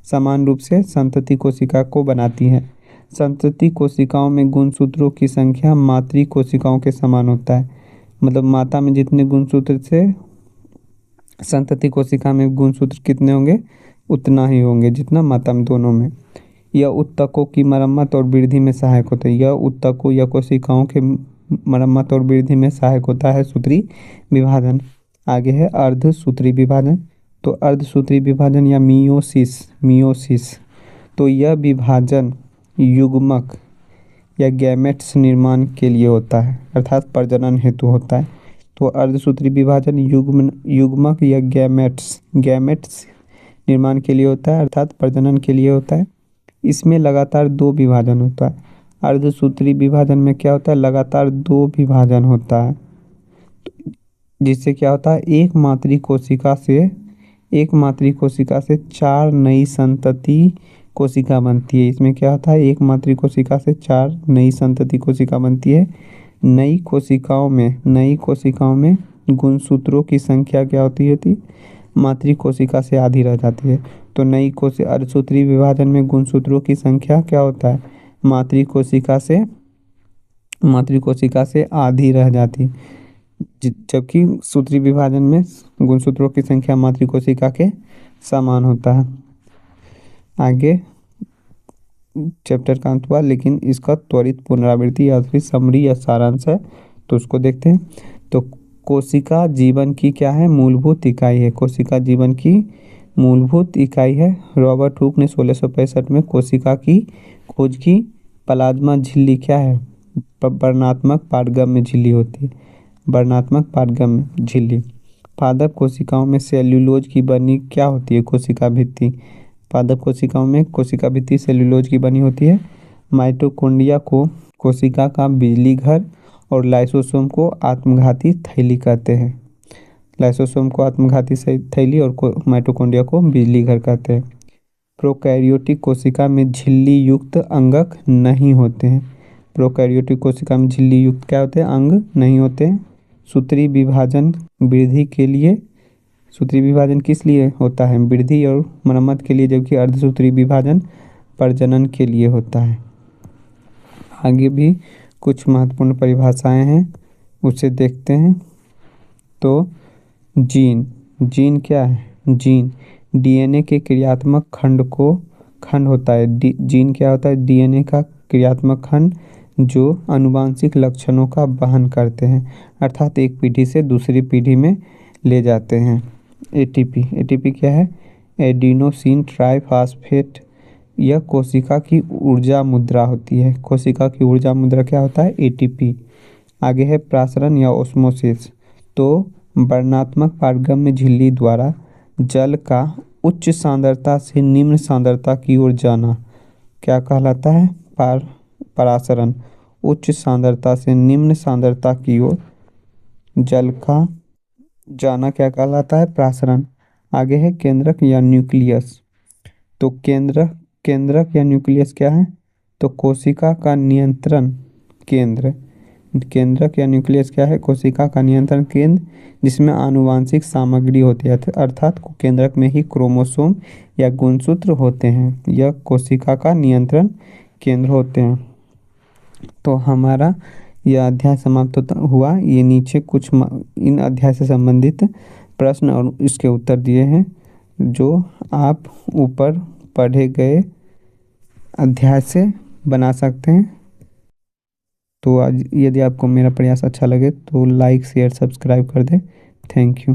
समान रूप से संतति कोशिका को बनाती है। संतति कोशिकाओं में गुणसूत्रों की संख्या मातृ कोशिकाओं के समान होता है। मतलब माता में जितने गुणसूत्र थे संतति कोशिका में गुणसूत्र कितने होंगे? उतना ही होंगे जितना माता में, दोनों में। यह ऊतकों की मरम्मत और वृद्धि में सहायक होता है। यह ऊतकों या कोशिकाओं के मरम्मत और वृद्धि में सहायक होता है सूत्री विभाजन। आगे है अर्धसूत्री विभाजन। तो अर्धसूत्री विभाजन या मियोसिस, मियोसिस, तो यह विभाजन युग्मक या गैमेट्स निर्माण के लिए होता है, अर्थात प्रजनन हेतु होता है। तो अर्धसूत्री विभाजन युग्मक या गैमेट्स गैमेट्स निर्माण के लिए होता है, अर्थात प्रजनन के लिए होता है। इसमें लगातार दो विभाजन होता है। अर्धसूत्री विभाजन में क्या होता है? लगातार दो विभाजन होता है, जिससे क्या होता है? एक मातृ कोशिका से चार नई संतति कोशिका बनती है। इसमें क्या होता है? एक मातृ कोशिका से चार नई संतति कोशिका बनती है। नई कोशिकाओं में गुणसूत्रों की संख्या क्या होती थी? मातृ कोशिका से आधी रह जाती है। तो अर्धसूत्री विभाजन में गुणसूत्रों की संख्या क्या होता है? मातृ कोशिका से आधी रह जाती है, जबकि सूत्री विभाजन में गुणसूत्रों की संख्या मातृ कोशिका के समान होता है। आगे चैप्टर का अंत हुआ, लेकिन इसका त्वरित पुनरावृत्ति या फिर समरी या सारांश है, तो उसको देखते हैं। तो कोशिका जीवन की क्या है? मूलभूत इकाई है। कोशिका जीवन की मूलभूत इकाई है। रॉबर्ट हुक ने 1665 में कोशिका की खोज की। प्लाज्मा झिल्ली क्या है? वर्णनात्मक पारगम्य झिल्ली होती है, वर्णनात्मक पारगम्य झिल्ली। पादप कोशिकाओं में सेल्यूलोज की बनी क्या होती है? कोशिका भित्ति। पादप कोशिकाओं में कोशिका भित्ति सेल्यूलोज की बनी होती है। माइटोकॉन्ड्रिया को कोशिका का बिजली घर और लाइसोसोम को आत्मघाती थैली कहते हैं। लाइसोसोम को आत्मघाती थैली और माइटोकॉन्ड्रिया को बिजली घर कहते हैं। प्रोकैरियोटिक कोशिका में झिल्ली युक्त अंगक नहीं होते हैं। प्रोकैरियोटिक कोशिका में झिल्ली युक्त क्या होते हैं? अंग नहीं होते हैं। सूत्री विभाजन वृद्धि के लिए, सूत्री विभाजन किस लिए होता है? वृद्धि और मरम्मत के लिए, जबकि अर्धसूत्री विभाजन प्रजनन के लिए होता है। आगे भी कुछ महत्वपूर्ण परिभाषाएं हैं, उसे देखते हैं। तो जीन क्या है? जीन डीएनए के क्रियात्मक खंड होता है। जीन क्या होता है? डीएनए का क्रियात्मक खंड जो आनुवांशिक लक्षणों का वहन करते हैं, अर्थात एक पीढ़ी से दूसरी पीढ़ी में ले जाते हैं। एटीपी क्या है? Adenosine triphosphate. यह कोशिका की ऊर्जा मुद्रा होती है। कोशिका की ऊर्जा मुद्रा क्या होता है? एटीपी। आगे है प्रासरण या ओस्मोसिस। तो वर्णनात्मक पारगम्य झिल्ली द्वारा जल का उच्च सांद्रता से निम्न सांद्रता की ओर जाना क्या कहलाता है? परासरण। उच्च सांद्रता से निम्न सांद्रता की ओर जल का जाना क्या कहलाता है? प्रासरण। आगे है केंद्रक या न्यूक्लियस। तो केंद्रक या न्यूक्लियस क्या है? तो कोशिका का नियंत्रण केंद्र। केंद्रक या न्यूक्लियस क्या है? कोशिका का नियंत्रण केंद्र, जिसमें आनुवांशिक सामग्री होती है, अर्थात केंद्रक में ही क्रोमोसोम या गुणसूत्र होते हैं। यह कोशिका का नियंत्रण केंद्र होते हैं। तो हमारा यह अध्याय समाप्त हुआ। ये नीचे कुछ इन अध्याय से संबंधित प्रश्न और इसके उत्तर दिए हैं, जो आप ऊपर पढ़े गए अध्याय से बना सकते हैं। तो आज यदि आपको मेरा प्रयास अच्छा लगे तो लाइक शेयर सब्सक्राइब कर दें। Thank you.